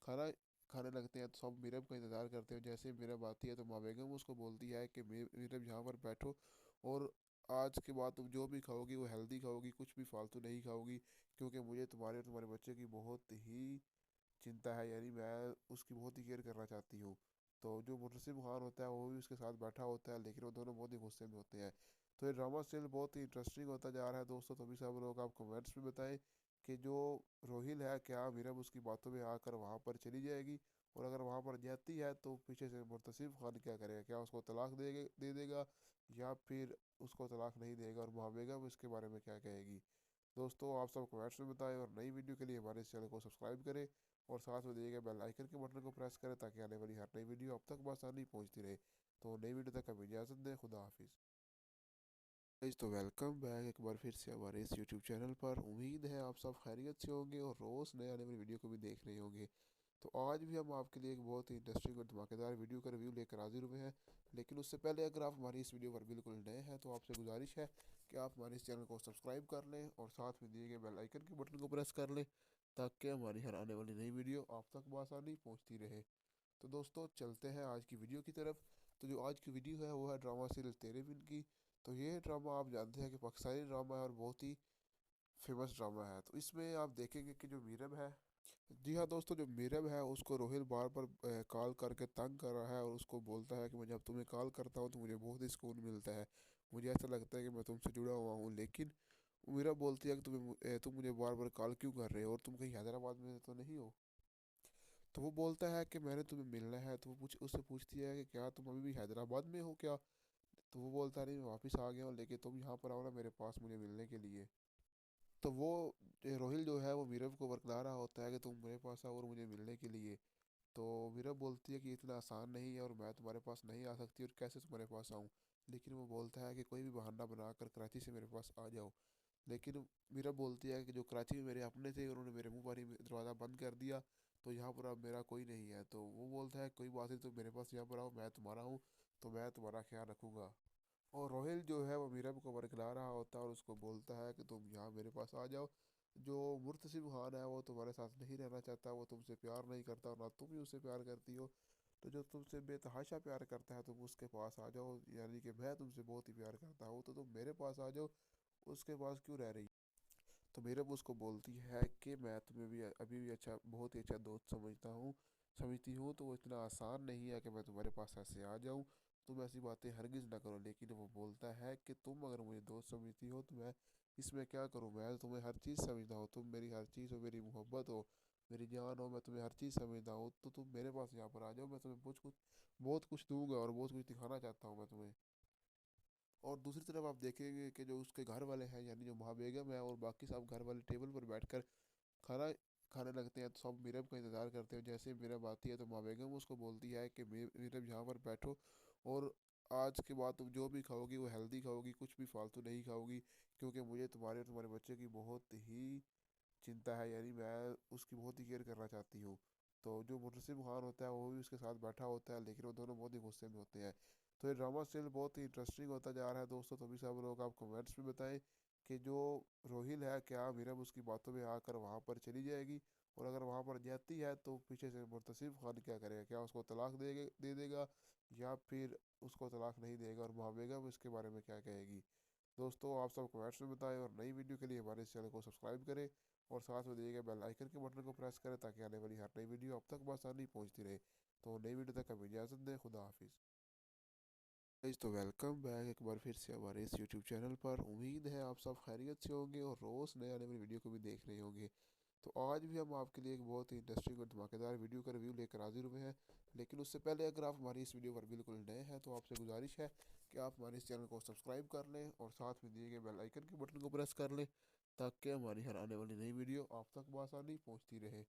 खाना खाने लगते हैं। तो सब मीरब का इंतज़ार करते हैं। जैसे मीरब आती है तो माँ बेगम उसको बोलती है कि मीरब यहाँ पर बैठो, और आज के बाद तुम जो भी खाओगी वो हेल्दी खाओगी, कुछ भी फालतू नहीं खाओगी, क्योंकि मुझे तुम्हारे और तुम्हारे बच्चे की बहुत ही चिंता है, यानी मैं उसकी बहुत ही केयर करना चाहती हूँ। तो जो मुनसिब खान होता है वो भी उसके साथ बैठा होता है, लेकिन वो दोनों बहुत ही गुस्से में होते हैं। तो ये ड्रामा स्टिल बहुत ही इंटरेस्टिंग होता जा रहा है दोस्तों। तो अभी सब लोग आप कमेंट्स में बताएं कि जो रोहिल है क्या मीरब उसकी बातों में आकर वहाँ पर चली जाएगी, और अगर वहाँ पर जाती है तो पीछे से मुर्तसिब खान क्या करेगा, क्या उसको तलाक दे देगा या फिर उसको तलाक नहीं देगा, और वहाँ बेगम इसके बारे में क्या कहेगी। दोस्तों आप सब कमेंट्स में बताएं, और नई वीडियो के लिए हमारे इस चैनल को सब्सक्राइब करें और साथ में दिए गए बेल आइकन के बटन को प्रेस करें, ताकि आने वाली हर नई वीडियो आप तक बआसानी पहुंचती रहे। तो नई वीडियो तक हमें इजाज़त दें, खुदा हाफिज़। गाइस, तो वेलकम बैक एक बार फिर से हमारे इस यूट्यूब चैनल पर। उम्मीद है आप सब खैरियत से होंगे और रोज़ नए आने वाली वीडियो को भी देख रहे होंगे। तो आज भी हम आपके लिए एक बहुत ही इंटरेस्टिंग और धमाकेदार वीडियो का रिव्यू लेकर हाजिर हुए हैं। लेकिन उससे पहले अगर आप हमारी इस वीडियो पर बिल्कुल नए हैं तो आपसे गुजारिश है कि आप हमारे इस चैनल को सब्सक्राइब कर लें और साथ में दिए गए बेल आइकन के बटन को प्रेस कर लें, ताकि हमारी हर आने वाली नई वीडियो आप तक बआसानी पहुँचती रहे। तो दोस्तों चलते हैं आज की वीडियो की तरफ। तो जो आज की वीडियो है वो है ड्रामा सीरियल तेरे बिन की। तो ये ड्रामा आप जानते हैं कि पाकिस्तानी ड्रामा है और बहुत ही फेमस ड्रामा है। तो इसमें आप देखेंगे कि जो मीरब है, जी हाँ दोस्तों, जो मीरब है उसको रोहिल बार बार कॉल करके तंग कर रहा है और उसको बोलता है कि मैं जब तुम्हें कॉल करता हूँ तो मुझे बहुत ही सुकून मिलता है। मुझे ऐसा लगता है कि मैं तुमसे जुड़ा हुआ हूँ, लेकिन मीरा बोलती है कि तुम मुझे बार बार कॉल क्यों कर रहे हो और तुम कहीं हैदराबाद में तो नहीं हो। तो वो बोलता है कि मैंने तुम्हें मिलना है। तो वो उससे पूछती है कि क्या तुम अभी भी हैदराबाद में हो क्या। तो वो बोलता है नहीं, मैं वापस आ गया हूँ, लेकिन तुम यहाँ पर आओ ना मेरे पास मुझे मिलने के लिए। तो वो रोहिल जो है वो मीरब को बरकला रहा होता है कि तुम मेरे पास आओ और मुझे मिलने के लिए। तो मीरब बोलती है कि इतना आसान नहीं है और मैं तुम्हारे पास नहीं आ सकती और कैसे तुम्हारे पास आऊँ। लेकिन वो बोलता है कि कोई भी बहाना बनाकर कराची से मेरे पास आ जाओ। लेकिन मीरा बोलती है कि जो कराची में मेरे अपने थे उन्होंने मेरे मुंह पर ही दरवाज़ा बंद कर दिया, तो यहाँ पर अब मेरा कोई नहीं है। तो वो बोलता है कोई बात नहीं, तो मेरे पास यहाँ पर आओ, मैं तुम्हारा हूँ, तो मैं तुम्हारा ख्याल रखूँगा। और रोहिल जो है वो मीरब को बरगला रहा होता है और उसको बोलता है कि तुम यहाँ मेरे पास आ जाओ। जो मुर्तसिब खान है वो तुम्हारे साथ नहीं रहना चाहता, वो तुमसे प्यार नहीं करता और ना तुम ही उससे प्यार करती हो। तो जो तुमसे बेतहाशा प्यार करता है तुम उसके पास आ जाओ, यानी कि मैं तुमसे बहुत ही प्यार करता हूँ, तो तुम मेरे पास आ जाओ, उसके पास क्यों रह रही। तो मीरब उसको बोलती है कि मैं तुम्हें भी अभी भी अच्छा, बहुत ही अच्छा दोस्त समझती हूँ, तो वो इतना आसान नहीं है कि मैं तुम्हारे पास ऐसे आ जाऊँ। तुम ऐसी बातें हरगिज़ ना करो। लेकिन वो बोलता है कि तुम अगर मुझे दोस्त समझती हो तो मैं इसमें क्या करूँ, मैं तो तुम्हें हर चीज़ समझता हूँ, तुम मेरी हर चीज़ हो, मेरी मोहब्बत हो, मेरी जान हो, मैं तुम्हें हर चीज़ समझता हूँ, तो तुम मेरे पास यहाँ पर आ जाओ, मैं तुम्हें बहुत कुछ दूंगा और बहुत कुछ दिखाना चाहता हूँ मैं तुम्हें। और दूसरी तरफ आप देखेंगे कि जो उसके घर वाले हैं, यानी जो महाबेगम है और बाकी सब घर वाले टेबल पर बैठकर खाना खाने लगते हैं तो सब मीरब का इंतज़ार करते हैं। जैसे ही मीरब आती है तो माँ बेगम उसको बोलती है कि मीरब यहाँ पर बैठो, और आज के बाद तुम जो भी खाओगी वो हेल्दी खाओगी, कुछ भी फालतू नहीं खाओगी, क्योंकि मुझे तुम्हारे और तुम्हारे बच्चे की बहुत ही चिंता है, यानी मैं उसकी बहुत ही केयर करना चाहती हूँ। तो जो मुनसिब खान होता है वो भी उसके साथ बैठा होता है, लेकिन वो दोनों बहुत ही गुस्से में होते हैं। तो ये ड्रामा स्टिल बहुत ही इंटरेस्टिंग होता जा रहा है दोस्तों। तो भी सब लोग आप कमेंट्स में बताएं कि जो रोहिल है, क्या मीरब उसकी बातों में आकर वहाँ पर चली जाएगी, और अगर वहाँ पर जाती है तो पीछे से मुर्तसिब खान क्या करेगा, क्या उसको तलाक दे देगा, या फिर उसको तलाक नहीं देगा, और वहाँ बेगम इसके बारे में क्या कहेगी। दोस्तों आप सब कमेंट्स में बताएं, और नई वीडियो के लिए हमारे इस चैनल को सब्सक्राइब करें, और साथ में दिए गए बेल आइकन के बटन को प्रेस करें ताकि आने वाली हर नई वीडियो आप तक बआसानी पहुंचती रहे। तो नई वीडियो तक हमें इजाज़त दें, खुदा हाफिज़। गाइस तो वेलकम बैक एक बार फिर से हमारे इस यूट्यूब चैनल पर। उम्मीद है आप सब खैरियत से होंगे और रोज़ नए आने वाली वीडियो को भी देख रहे होंगे। तो आज भी हम आपके लिए एक बहुत ही इंटरेस्टिंग और धमाकेदार वीडियो का रिव्यू लेकर हाजिर हुए हैं। लेकिन उससे पहले अगर आप हमारी इस वीडियो पर बिल्कुल नए हैं तो आपसे गुजारिश है कि आप हमारे इस चैनल को सब्सक्राइब कर लें, और साथ में दिए गए बेल आइकन के बटन को प्रेस कर लें ताकि हमारी हर आने वाली नई वीडियो आप तक बआसानी पहुँचती रहे।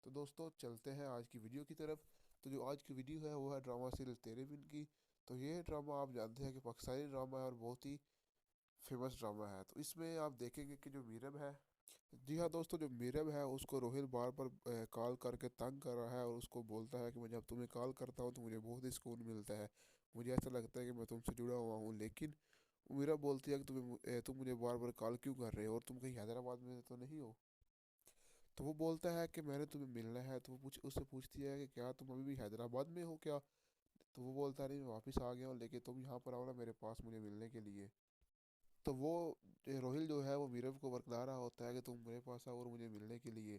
तो दोस्तों चलते हैं आज की वीडियो की तरफ। तो जो आज की वीडियो है वो है ड्रामा सीरीज तेरे बिन की। तो ये ड्रामा आप जानते हैं कि पाकिस्तानी ड्रामा है और बहुत ही फेमस ड्रामा है। तो इसमें आप देखेंगे कि जो मीरब है, जी हाँ दोस्तों, जो मीरब है उसको रोहिल बार बार कॉल करके तंग कर रहा है, और उसको बोलता है कि मैं जब तुम्हें कॉल करता हूँ तो मुझे बहुत ही सुकून मिलता है, मुझे ऐसा लगता है कि मैं तुमसे जुड़ा हुआ हूँ। लेकिन मीरब बोलती है कि तुम मुझे बार बार कॉल क्यों कर रहे हो, और तुम कहीं हैदराबाद में तो नहीं हो। तो वो बोलता है कि मैंने तुम्हें मिलना है। तो वो उससे पूछती है कि क्या तुम अभी भी हैदराबाद में हो क्या। तो वो बोलता है नहीं, मैं वापस आ गया हूँ, लेकिन तुम यहाँ पर आओ ना मेरे पास मुझे मिलने के लिए। तो वो रोहिल जो है वो मीरब को बरकला रहा होता है कि तुम मेरे पास आओ और मुझे मिलने के लिए।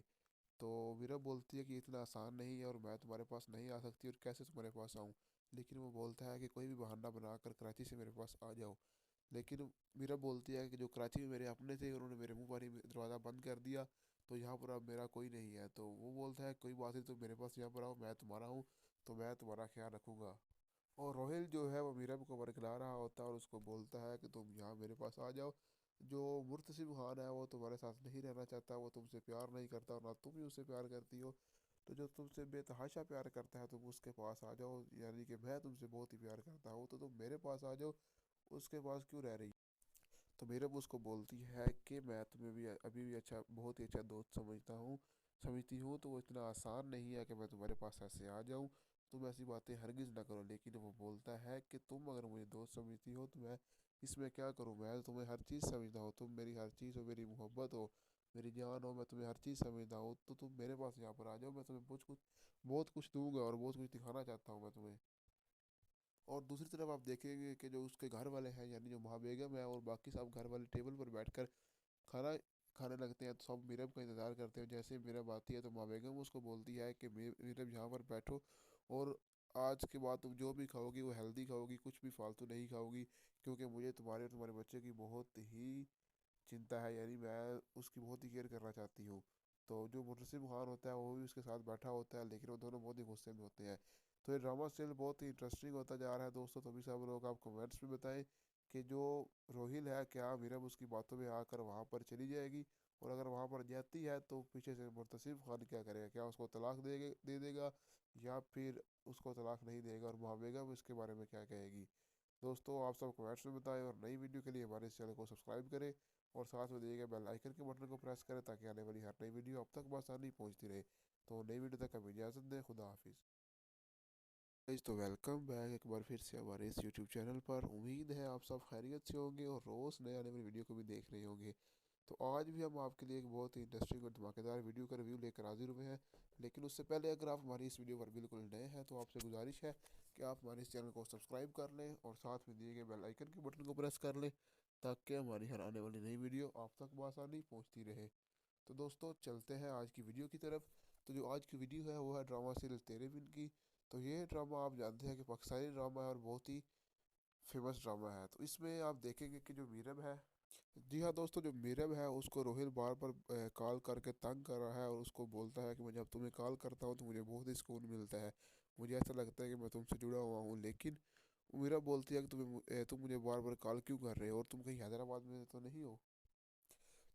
तो मीरब बोलती है कि इतना आसान नहीं है और मैं तुम्हारे पास नहीं आ सकती, और कैसे तुम्हारे पास आऊँ। लेकिन वो बोलता है कि कोई भी बहाना बनाकर कराची से मेरे पास आ जाओ। लेकिन मीरब बोलती है कि जो कराची में मेरे अपने थे उन्होंने मेरे मुंह पर ही दरवाज़ा बंद कर दिया, तो यहाँ पर अब मेरा कोई नहीं है। तो वो बोलता है कोई बात नहीं, तुम मेरे पास यहाँ पर आओ, मैं तुम्हारा हूँ, तो मैं तुम्हारा ख्याल रखूँगा। और रोहिल जो है वो मीरब को बरगला रहा होता है और उसको बोलता है कि तुम यहाँ मेरे पास आ जाओ। जो मुर्तसिब खान है वो तुम्हारे साथ नहीं रहना चाहता, वो तुमसे प्यार नहीं करता और ना तुम ही उससे प्यार करती हो। तो जो तुमसे बेतहाशा प्यार करता है तुम उसके पास आ जाओ, यानी कि मैं तुमसे बहुत ही प्यार करता हूँ तो तुम मेरे पास आ जाओ, उसके पास क्यों रह रही। तो मीरब उसको बोलती है कि मैं तुम्हें भी अभी भी अच्छा, बहुत ही अच्छा दोस्त समझती हूँ, तो वो इतना आसान नहीं है कि मैं तुम्हारे पास ऐसे आ जाऊँ। तुम ऐसी बातें हरगिज़ ना करो। लेकिन वो बोलता है कि तुम अगर मुझे दोस्त समझती हो तो मैं इसमें क्या करूँ, मैं तो तुम्हें हर चीज़ समझता हूँ, तुम मेरी हर चीज़ हो, मेरी मोहब्बत हो, मेरी जान हो, मैं तुम्हें हर चीज़ समझता हूँ, तो तुम मेरे पास यहाँ पर आ जाओ, मैं तुम्हें बहुत कुछ दूंगा और बहुत कुछ दिखाना चाहता हूँ मैं तुम्हें। और दूसरी तरफ आप देखेंगे कि जो उसके घर वाले हैं, यानी जो माँ बेगम है और बाकी सब घर वाले टेबल पर बैठकर खाना खाने लगते हैं, तो सब मीरब का इंतज़ार करते हैं। जैसे ही मीरब आती है तो माँ बेगम उसको बोलती है कि मीरब यहाँ पर बैठो, और आज के बाद तुम जो भी खाओगी वो हेल्दी खाओगी, कुछ भी फालतू नहीं खाओगी, क्योंकि मुझे तुम्हारे और तुम्हारे बच्चे की बहुत ही चिंता है, यानी मैं उसकी बहुत ही केयर करना चाहती हूँ। तो जो मुनसिब खान होता है वो भी उसके साथ बैठा होता है, लेकिन वो दोनों बहुत ही गुस्से में होते हैं। तो ये ड्रामा स्टिल बहुत ही इंटरेस्टिंग होता जा रहा है दोस्तों। तो भी सब लोग आप कमेंट्स में बताएं कि जो रोहिल है, क्या मीरब उसकी बातों में आकर वहाँ पर चली जाएगी, और अगर वहाँ पर जाती है तो पीछे से मुर्तसिब खान क्या करेगा, क्या उसको तलाक दे देगा, या फिर उसको तलाक नहीं देगा, और वहाँ बेगम इसके बारे में क्या कहेगी। दोस्तों आप सब कमेंट्स में बताएं, और नई वीडियो के लिए हमारे इस चैनल को सब्सक्राइब करें, और साथ में दिए गए बेल आइकन के बटन को प्रेस करें ताकि आने वाली हर नई वीडियो आप तक बआसानी पहुंचती रहे। तो नई वीडियो तक हमें इजाज़त दें, खुदा हाफिज़। गाइस तो वेलकम बैक एक बार फिर से हमारे इस यूट्यूब चैनल पर। उम्मीद है आप सब खैरियत से होंगे और रोज़ नए आने वाली वीडियो को भी देख रहे होंगे। तो आज भी हम आपके लिए एक बहुत ही इंटरेस्टिंग और धमाकेदार वीडियो का रिव्यू लेकर हाजिर हुए हैं। लेकिन उससे पहले अगर आप हमारी इस वीडियो पर बिल्कुल नए हैं तो आपसे गुजारिश है कि आप हमारे इस चैनल को सब्सक्राइब कर लें, और साथ में दिए गए बेल आइकन के बटन को प्रेस कर लें ताकि हमारी हर आने वाली नई वीडियो आप तक बआसानी पहुँचती रहे। तो दोस्तों चलते हैं आज की वीडियो की तरफ। तो जो आज की वीडियो है वो है ड्रामा सीरीज तेरे बिन की। तो ये ड्रामा आप जानते हैं कि पाकिस्तानी ड्रामा है और बहुत ही फेमस ड्रामा है। तो इसमें आप देखेंगे कि जो मीरब है, जी हाँ दोस्तों, जो मीरब है उसको रोहिल बार बार कॉल करके तंग कर रहा है, और उसको बोलता है कि मैं जब तुम्हें कॉल करता हूँ तो मुझे बहुत ही सुकून मिलता है, मुझे ऐसा लगता है कि मैं तुमसे जुड़ा हुआ हूँ। लेकिन मीरब बोलती है कि तुम मुझे बार बार कॉल क्यों कर रहे हो, और तुम कहीं हैदराबाद में तो नहीं हो।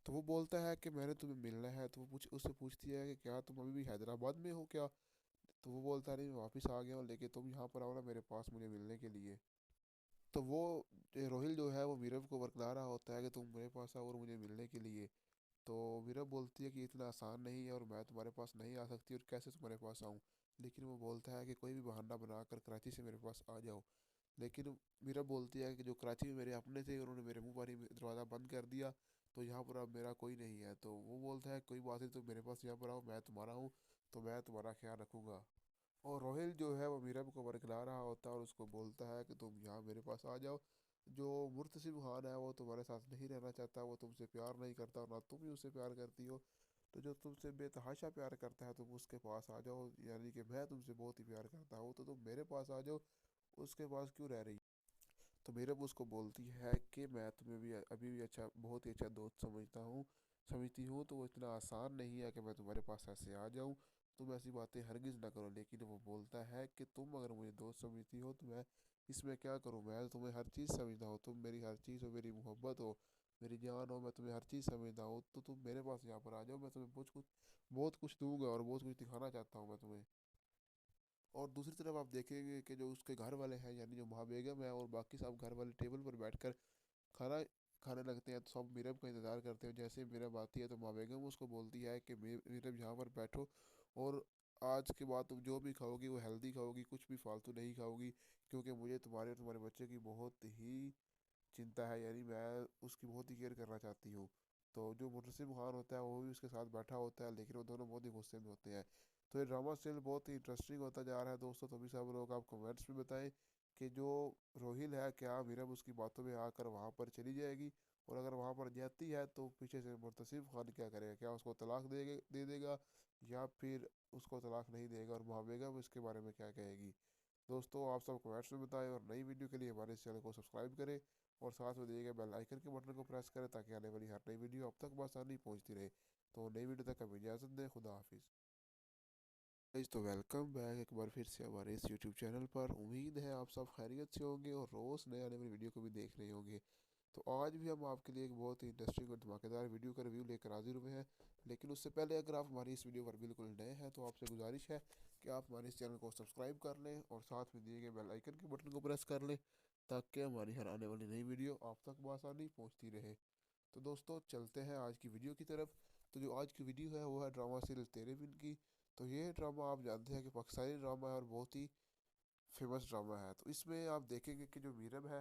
तो वो बोलता है कि मैंने तुम्हें मिलना है। तो वो उससे पूछती है कि क्या तुम अभी भी हैदराबाद में हो क्या? तो वो बोलता है नहीं, मैं वापस आ गया हूँ, लेकिन तुम यहाँ पर आओ ना मेरे पास मुझे मिलने के लिए। तो वो रोहिल जो है वो मीरब को बरकला रहा होता है कि तुम मेरे पास आओ और मुझे मिलने के लिए। तो मीरब बोलती है कि इतना आसान नहीं है और मैं तुम्हारे पास नहीं आ सकती, और कैसे तुम्हारे पास आऊँ। लेकिन वो बोलता है कि कोई भी बहाना बनाकर कराची से मेरे पास आ जाओ। लेकिन मीरब बोलती है कि जो कराची में मेरे अपने थे उन्होंने मेरे मुंह पर ही दरवाज़ा बंद कर दिया, तो यहाँ पर अब मेरा कोई नहीं है। तो वो बोलता है कोई बात नहीं, तो मेरे पास यहाँ पर आओ, मैं तुम्हारा हूँ, तो मैं तुम्हारा ख्याल रखूँगा। और रोहिल जो है वो मीरब को बरगला रहा होता है और उसको बोलता है कि तुम यहाँ मेरे पास आ जाओ। जो मुर्तसिम खान है वो तुम्हारे साथ नहीं रहना चाहता, वो तुमसे प्यार नहीं करता और ना तुम ही उससे प्यार करती हो। तो जो तुमसे बेतहाशा प्यार करता है तुम उसके पास आ जाओ, यानी कि मैं तुमसे बहुत ही प्यार करता हूँ, तो तुम मेरे पास आ जाओ, उसके पास क्यों रह रही? तो मीरब उसको बोलती है कि मैं तुम्हें भी अभी भी अच्छा, बहुत ही अच्छा दोस्त समझती हूँ, तो वो इतना आसान नहीं है कि मैं तुम्हारे पास ऐसे आ जाऊँ। तुम ऐसी बातें हरगिज़ ना करो। लेकिन वो बोलता है कि तुम अगर मुझे दोस्त समझती हो तो मैं इसमें क्या करूँ, मैं तो तुम्हें हर चीज़ समझता हूँ, तुम मेरी हर चीज़ हो, मेरी मोहब्बत हो, मेरी जान हो, मैं तुम्हें हर चीज़ समझता हूँ, तो तुम मेरे पास यहाँ पर आ जाओ, मैं तुम्हें बहुत कुछ दूंगा और बहुत कुछ दिखाना चाहता हूँ मैं तुम्हें। और दूसरी तरफ आप देखेंगे कि जो उसके घर वाले हैं, यानी जो महाबेगम है और बाकी सब घर वाले टेबल पर बैठकर खाना खाने लगते हैं। तो सब मीरब का इंतज़ार करते हैं। जैसे मीरब आती है तो माँ बेगम उसको बोलती है कि मीरब यहाँ पर बैठो, और आज के बाद तुम जो भी खाओगी वो हेल्दी खाओगी, कुछ भी फालतू नहीं खाओगी, क्योंकि मुझे तुम्हारे और तुम्हारे बच्चे की बहुत ही चिंता है, यानी मैं उसकी बहुत ही केयर करना चाहती हूँ। तो जो मुर्तसिम खान होता है वो भी उसके साथ बैठा होता है, लेकिन वो दोनों बहुत ही गुस्से में होते हैं। तो ये ड्रामा स्टिल बहुत ही इंटरेस्टिंग होता जा रहा है दोस्तों। तो अभी सब लोग आप कमेंट्स में बताएं कि जो रोहिल है क्या मीरब उसकी बातों में आकर वहाँ पर चली जाएगी, और अगर वहाँ पर जाती है तो पीछे से मुर्तसिम खान क्या करेगा, क्या उसको तलाक दे देगा, या फिर उसको तलाक नहीं देगा, और वहाँ बेगम इसके बारे में क्या कहेगी। दोस्तों आप सब कमेंट्स में बताएं, और नई वीडियो के लिए हमारे इस चैनल को सब्सक्राइब करें और साथ में दिए गए बेल आइकन के बटन को प्रेस करें, ताकि आने वाली हर नई वीडियो आप तक बआसानी पहुंचती रहे। तो नई वीडियो तक हमें इजाज़त दें, खुदा हाफिज़। गाइस तो वेलकम बैक एक बार फिर से हमारे इस यूट्यूब चैनल पर। उम्मीद है आप सब खैरियत से होंगे और रोज़ नए आने वाली वीडियो को भी देख रहे होंगे। तो आज भी हम आपके लिए एक बहुत ही इंटरेस्टिंग और धमाकेदार वीडियो का रिव्यू लेकर हाजिर हुए हैं। लेकिन उससे पहले अगर आप हमारी इस वीडियो पर बिल्कुल नए हैं तो आपसे गुजारिश है कि आप हमारे इस चैनल को सब्सक्राइब कर लें और साथ में दिए गए बेल आइकन के बटन को प्रेस कर लें, ताकि हमारी हर आने वाली नई वीडियो आप तक बआसानी पहुँचती रहे। तो दोस्तों चलते हैं आज की वीडियो की तरफ। तो जो आज की वीडियो है वो है ड्रामा सीरियल तेरे बिन की। तो ये ड्रामा आप जानते हैं कि पाकिस्तानी ड्रामा है और बहुत ही फेमस ड्रामा है। तो इसमें आप देखेंगे कि जो मीरब है,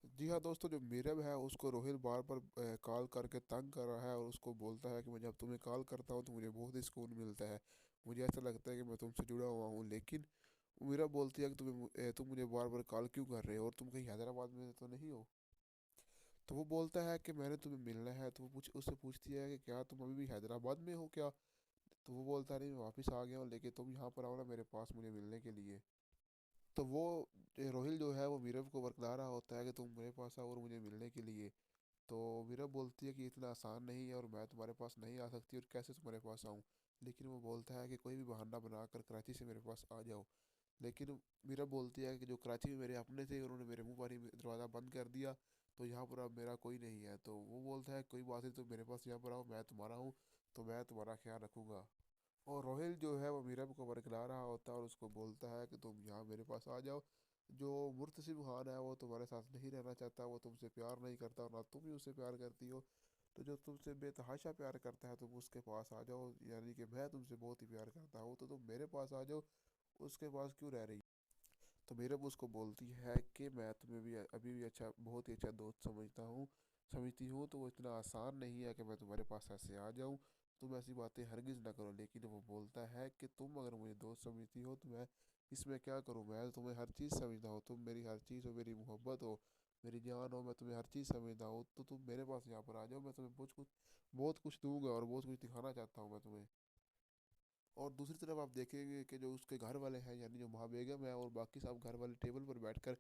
जी हाँ दोस्तों, जो मीरब है उसको रोहिल बार बार कॉल करके तंग कर रहा है, और उसको बोलता है कि मैं जब तुम्हें कॉल करता हूँ तो मुझे बहुत ही सुकून मिलता है, मुझे ऐसा लगता है कि मैं तुमसे जुड़ा हुआ हूँ। लेकिन मीरब बोलती है कि तुम मुझे बार बार कॉल क्यों कर रहे हो, और तुम कहीं हैदराबाद में तो नहीं हो? तो वो बोलता है कि मैंने तुम्हें मिलना है। तो वो उससे पूछती है कि क्या तुम अभी भी हैदराबाद में हो क्या? तो वो बोलता है नहीं, मैं वापस आ गया हूँ, लेकिन तुम यहाँ पर आओ ना मेरे पास मुझे मिलने के लिए। तो वो रोहिल जो है वो मीरब को बरकला रहा होता है कि तुम मेरे पास आओ और मुझे मिलने के लिए। तो मीरब बोलती है कि इतना आसान नहीं है और मैं तुम्हारे पास नहीं आ सकती, और कैसे तुम्हारे पास आऊँ। लेकिन वो बोलता है कि कोई भी बहाना बनाकर कराची से मेरे पास आ जाओ। लेकिन मीरब बोलती है कि जो कराची में मेरे अपने थे उन्होंने मेरे मुंह पर ही दरवाज़ा बंद कर दिया, तो यहाँ पर अब मेरा कोई नहीं है। तो वो बोलता है कोई बात नहीं, तो मेरे पास यहाँ पर आओ, मैं तुम्हारा हूँ, तो मैं तुम्हारा ख्याल रखूँगा। और रोहिल जो है वो मीरब को बरकला रहा होता है और उसको बोलता है कि तुम यहाँ मेरे पास आ जाओ। जो मुर्तसिम खान है वो तुम्हारे साथ नहीं रहना चाहता, वो तुमसे प्यार नहीं करता और ना तुम ही उससे प्यार करती हो। तो जो तुमसे बेतहाशा प्यार करता है तुम उसके पास आ जाओ, यानी कि मैं तुमसे बहुत ही प्यार करता हूँ, तो तुम मेरे पास आ जाओ, उसके पास क्यों रह रही? तो मीरब उसको बोलती है कि मैं तुम्हें भी अभी भी अच्छा, बहुत ही अच्छा दोस्त समझती हूँ, तो वो इतना आसान नहीं है कि मैं तुम्हारे पास ऐसे आ जाऊँ। तुम ऐसी बातें हरगिज़ ना करो। लेकिन वो बोलता है कि तुम अगर मुझे दोस्त समझती हो तो मैं इसमें क्या करूँ, मैं तो तुम्हें हर चीज़ समझता हूँ, तुम मेरी हर चीज़ हो, मेरी मोहब्बत हो, मेरी जान हो, मैं तुम्हें हर चीज़ समझता हूँ, तो तुम मेरे पास यहाँ पर आ जाओ, मैं तुम्हें बहुत कुछ दूंगा और बहुत कुछ दिखाना चाहता हूँ मैं तुम्हें। और दूसरी तरफ आप देखेंगे कि जो उसके घर वाले हैं, यानी जो महाबेगम है और बाकी सब घर वाले टेबल पर बैठकर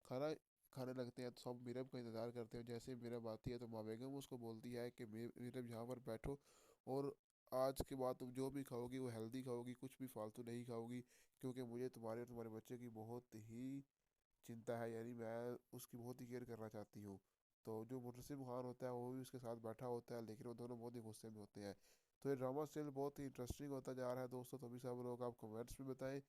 खाना खाने लगते हैं। तो सब मीरब का इंतज़ार करते हैं। जैसे मीरब आती है तो माँ बेगम उसको बोलती है कि मीरब यहाँ पर बैठो, और आज के बाद तुम जो भी खाओगी वो हेल्दी खाओगी, कुछ भी फालतू नहीं खाओगी, क्योंकि मुझे तुम्हारे और तुम्हारे बच्चे की बहुत ही चिंता है, यानी मैं उसकी बहुत ही केयर करना चाहती हूँ। तो जो मुनसिब खान होता है वो भी उसके साथ बैठा होता है, लेकिन वो दोनों बहुत ही गुस्से में होते हैं। तो ये ड्रामा स्टिल बहुत ही इंटरेस्टिंग होता जा रहा है दोस्तों। तो अभी सब लोग आप कमेंट्स में बताएं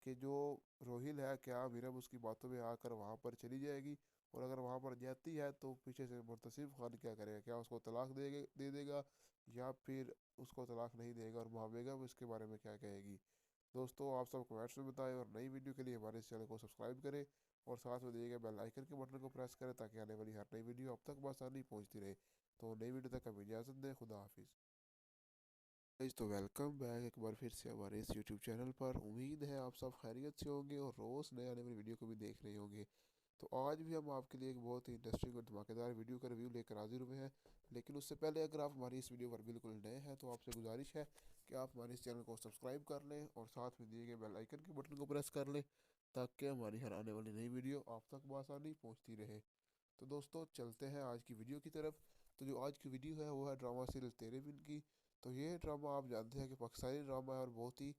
कि जो रोहिल है क्या मीरब उसकी बातों में आकर वहाँ पर चली जाएगी, और अगर वहाँ पर जाती है तो पीछे से मुर्तसिब खान क्या करेगा, क्या उसको तलाक दे देगा या फिर उसको तलाक नहीं देगा, और वहाँ बेगम इसके बारे में क्या कहेगी। दोस्तों आप सब कमेंट्स में बताएं, और नई वीडियो के लिए हमारे इस चैनल को सब्सक्राइब करें और साथ में दिए गए बेल आइकन के बटन को प्रेस करें ताकि आने वाली हर नई वीडियो अब तक आसानी पहुंचती रहे। तो नई वीडियो तक हमें इजाज़त दें, खुदा हाफिज़। गाइस तो वेलकम बैक एक बार फिर से हमारे इस यूट्यूब चैनल पर। उम्मीद है आप सब खैरियत से होंगे और रोज़ नए आने वाली वीडियो को भी देख रहे होंगे। तो आज भी हम आपके लिए एक बहुत ही इंटरेस्टिंग और धमाकेदार वीडियो का रिव्यू लेकर हाजिर हुए हैं। लेकिन उससे पहले अगर आप हमारी इस वीडियो पर बिल्कुल नए हैं तो आपसे गुजारिश है कि आप हमारे इस चैनल को सब्सक्राइब कर लें और साथ में दिए गए बेल आइकन के बटन को प्रेस कर लें ताकि हमारी हर आने वाली नई वीडियो आप तक बआसानी पहुँचती रहे। तो दोस्तों चलते हैं आज की वीडियो की तरफ। तो जो आज की वीडियो है वो है ड्रामा सीरियल तेरे बिन की। तो ये ड्रामा आप जानते हैं कि पाकिस्तानी ड्रामा है और बहुत ही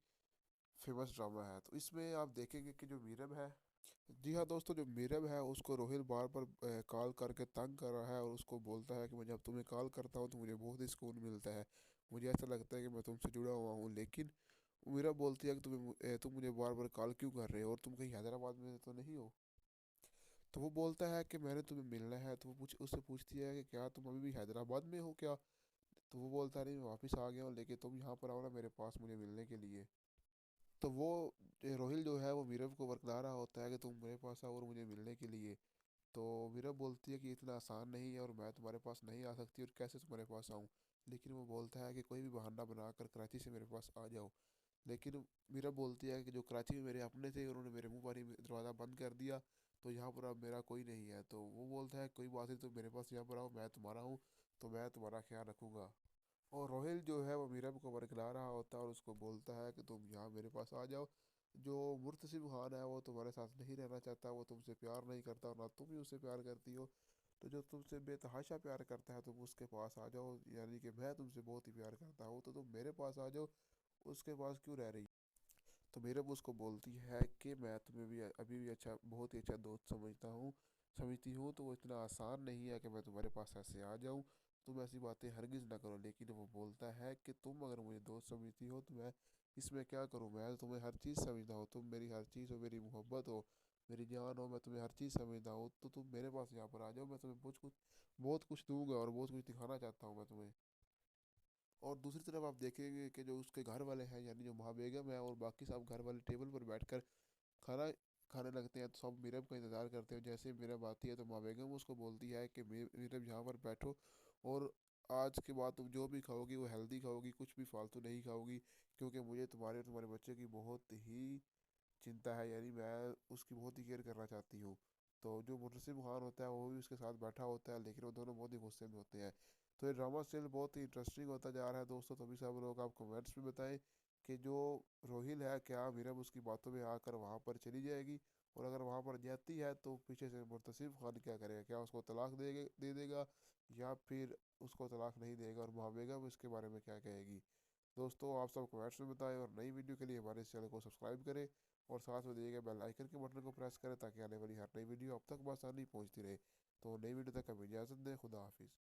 फेमस ड्रामा है। तो इसमें आप देखेंगे कि जो मीरब है, जी हाँ दोस्तों, जो मीरब है उसको रोहिल बार बार कॉल करके तंग कर रहा है और उसको बोलता है कि मैं जब तुम्हें कॉल करता हूँ तो मुझे बहुत ही सुकून मिलता है, मुझे ऐसा लगता है कि मैं तुमसे जुड़ा हुआ हूँ। लेकिन मीरा बोलती है कि तुम मुझे बार बार कॉल क्यों कर रहे हो और तुम कहीं हैदराबाद में तो नहीं हो। तो वो बोलता है कि मैंने तुम्हें मिलना है। तो वो उससे पूछती है कि क्या तुम अभी भी हैदराबाद में हो क्या। तो वो बोलता है नहीं, मैं वापस आ गया हूँ, लेकिन तुम यहाँ पर आओ ना मेरे पास मुझे मिलने के लिए। तो वो रोहिल जो है वो मीरब को बरकला रहा होता है कि तुम मेरे पास आओ और मुझे मिलने के लिए। तो मीरब बोलती है कि इतना आसान नहीं है और मैं तुम्हारे पास नहीं आ सकती, और कैसे तुम्हारे पास आऊँ। लेकिन वो बोलता है कि कोई भी बहाना बनाकर कराची से मेरे पास आ जाओ। लेकिन मीरा बोलती है कि जो कराची में मेरे अपने थे उन्होंने मेरे मुंह पर ही दरवाज़ा बंद कर दिया, तो यहाँ पर अब मेरा कोई नहीं है। तो वो बोलता है कोई बात नहीं, तो मेरे पास यहाँ पर आओ, मैं तुम्हारा हूँ, तो मैं तुम्हारा ख्याल रखूँगा। और रोहिल जो है वो मीरब को बरकला रहा होता है और उसको बोलता है कि तुम यहाँ मेरे पास आ जाओ। जो मुर्तसिब खान है वो तुम्हारे साथ नहीं रहना चाहता, वो तुमसे प्यार नहीं करता और ना तुम ही उससे प्यार करती हो। तो जो तुमसे बेतहाशा प्यार करता है तुम उसके पास आ जाओ, यानी कि मैं तुमसे बहुत ही प्यार करता हूँ तो तुम मेरे पास आ जाओ, उसके पास क्यों रह रही। तो मीरब उसको बोलती है कि मैं तुम्हें भी अभी भी अच्छा, बहुत ही अच्छा दोस्त समझती हूँ, तो वो इतना आसान नहीं है कि मैं तुम्हारे पास ऐसे आ जाऊँ। तुम ऐसी बातें हरगिज़ ना करो। लेकिन वो बोलता है कि तुम अगर मुझे दोस्त समझती हो तो मैं इसमें क्या करूँ, मैं तो तुम्हें हर चीज़ समझता हूँ, तुम मेरी हर चीज़ हो, मेरी मोहब्बत हो, मेरी जान हो, मैं तुम्हें हर चीज़ समझता हूँ, तो तुम मेरे पास यहाँ पर आ जाओ, मैं तुम्हें बहुत कुछ दूंगा और बहुत कुछ दिखाना चाहता हूँ मैं तुम्हें। और दूसरी तरफ आप देखेंगे कि जो उसके घर वाले हैं, यानी जो महाबेगम है और बाकी सब घर वाले टेबल पर बैठकर खाना खाने लगते हैं। तो सब मीरब का इंतज़ार करते हैं। जैसे ही मीरब आती है तो माँ बेगम उसको बोलती है कि मीरब यहाँ पर बैठो, और आज के बाद तुम जो भी खाओगी वो हेल्दी खाओगी, कुछ भी फालतू नहीं खाओगी, क्योंकि मुझे तुम्हारे और तुम्हारे बच्चे की बहुत ही चिंता है, यानी मैं उसकी बहुत ही केयर करना चाहती हूँ। तो जो मुनसिब खान होता है वो भी उसके साथ बैठा होता है, लेकिन वो दोनों बहुत ही गुस्से में होते हैं। तो ये ड्रामा स्टिल बहुत ही इंटरेस्टिंग होता जा रहा है दोस्तों। तो अभी सब लोग आप कमेंट्स में बताएं कि जो रोहिल है क्या मीरब उसकी बातों में आकर वहाँ पर चली जाएगी, और अगर वहाँ पर जाती है तो पीछे से मुर्तसिब खान क्या करेगा, क्या उसको तलाक दे देगा या फिर उसको तलाक नहीं देगा, और वहाँ बेगम इसके बारे में क्या कहेगी। दोस्तों आप सब कमेंट्स में बताएं, और नई वीडियो के लिए हमारे इस चैनल को सब्सक्राइब करें और साथ में दिए गए बेल आइकन के बटन को प्रेस करें ताकि आने वाली हर नई वीडियो अब तक बआसानी पहुंचती रहे। तो नई वीडियो तक हमें इजाज़त दें, खुदा हाफिज़।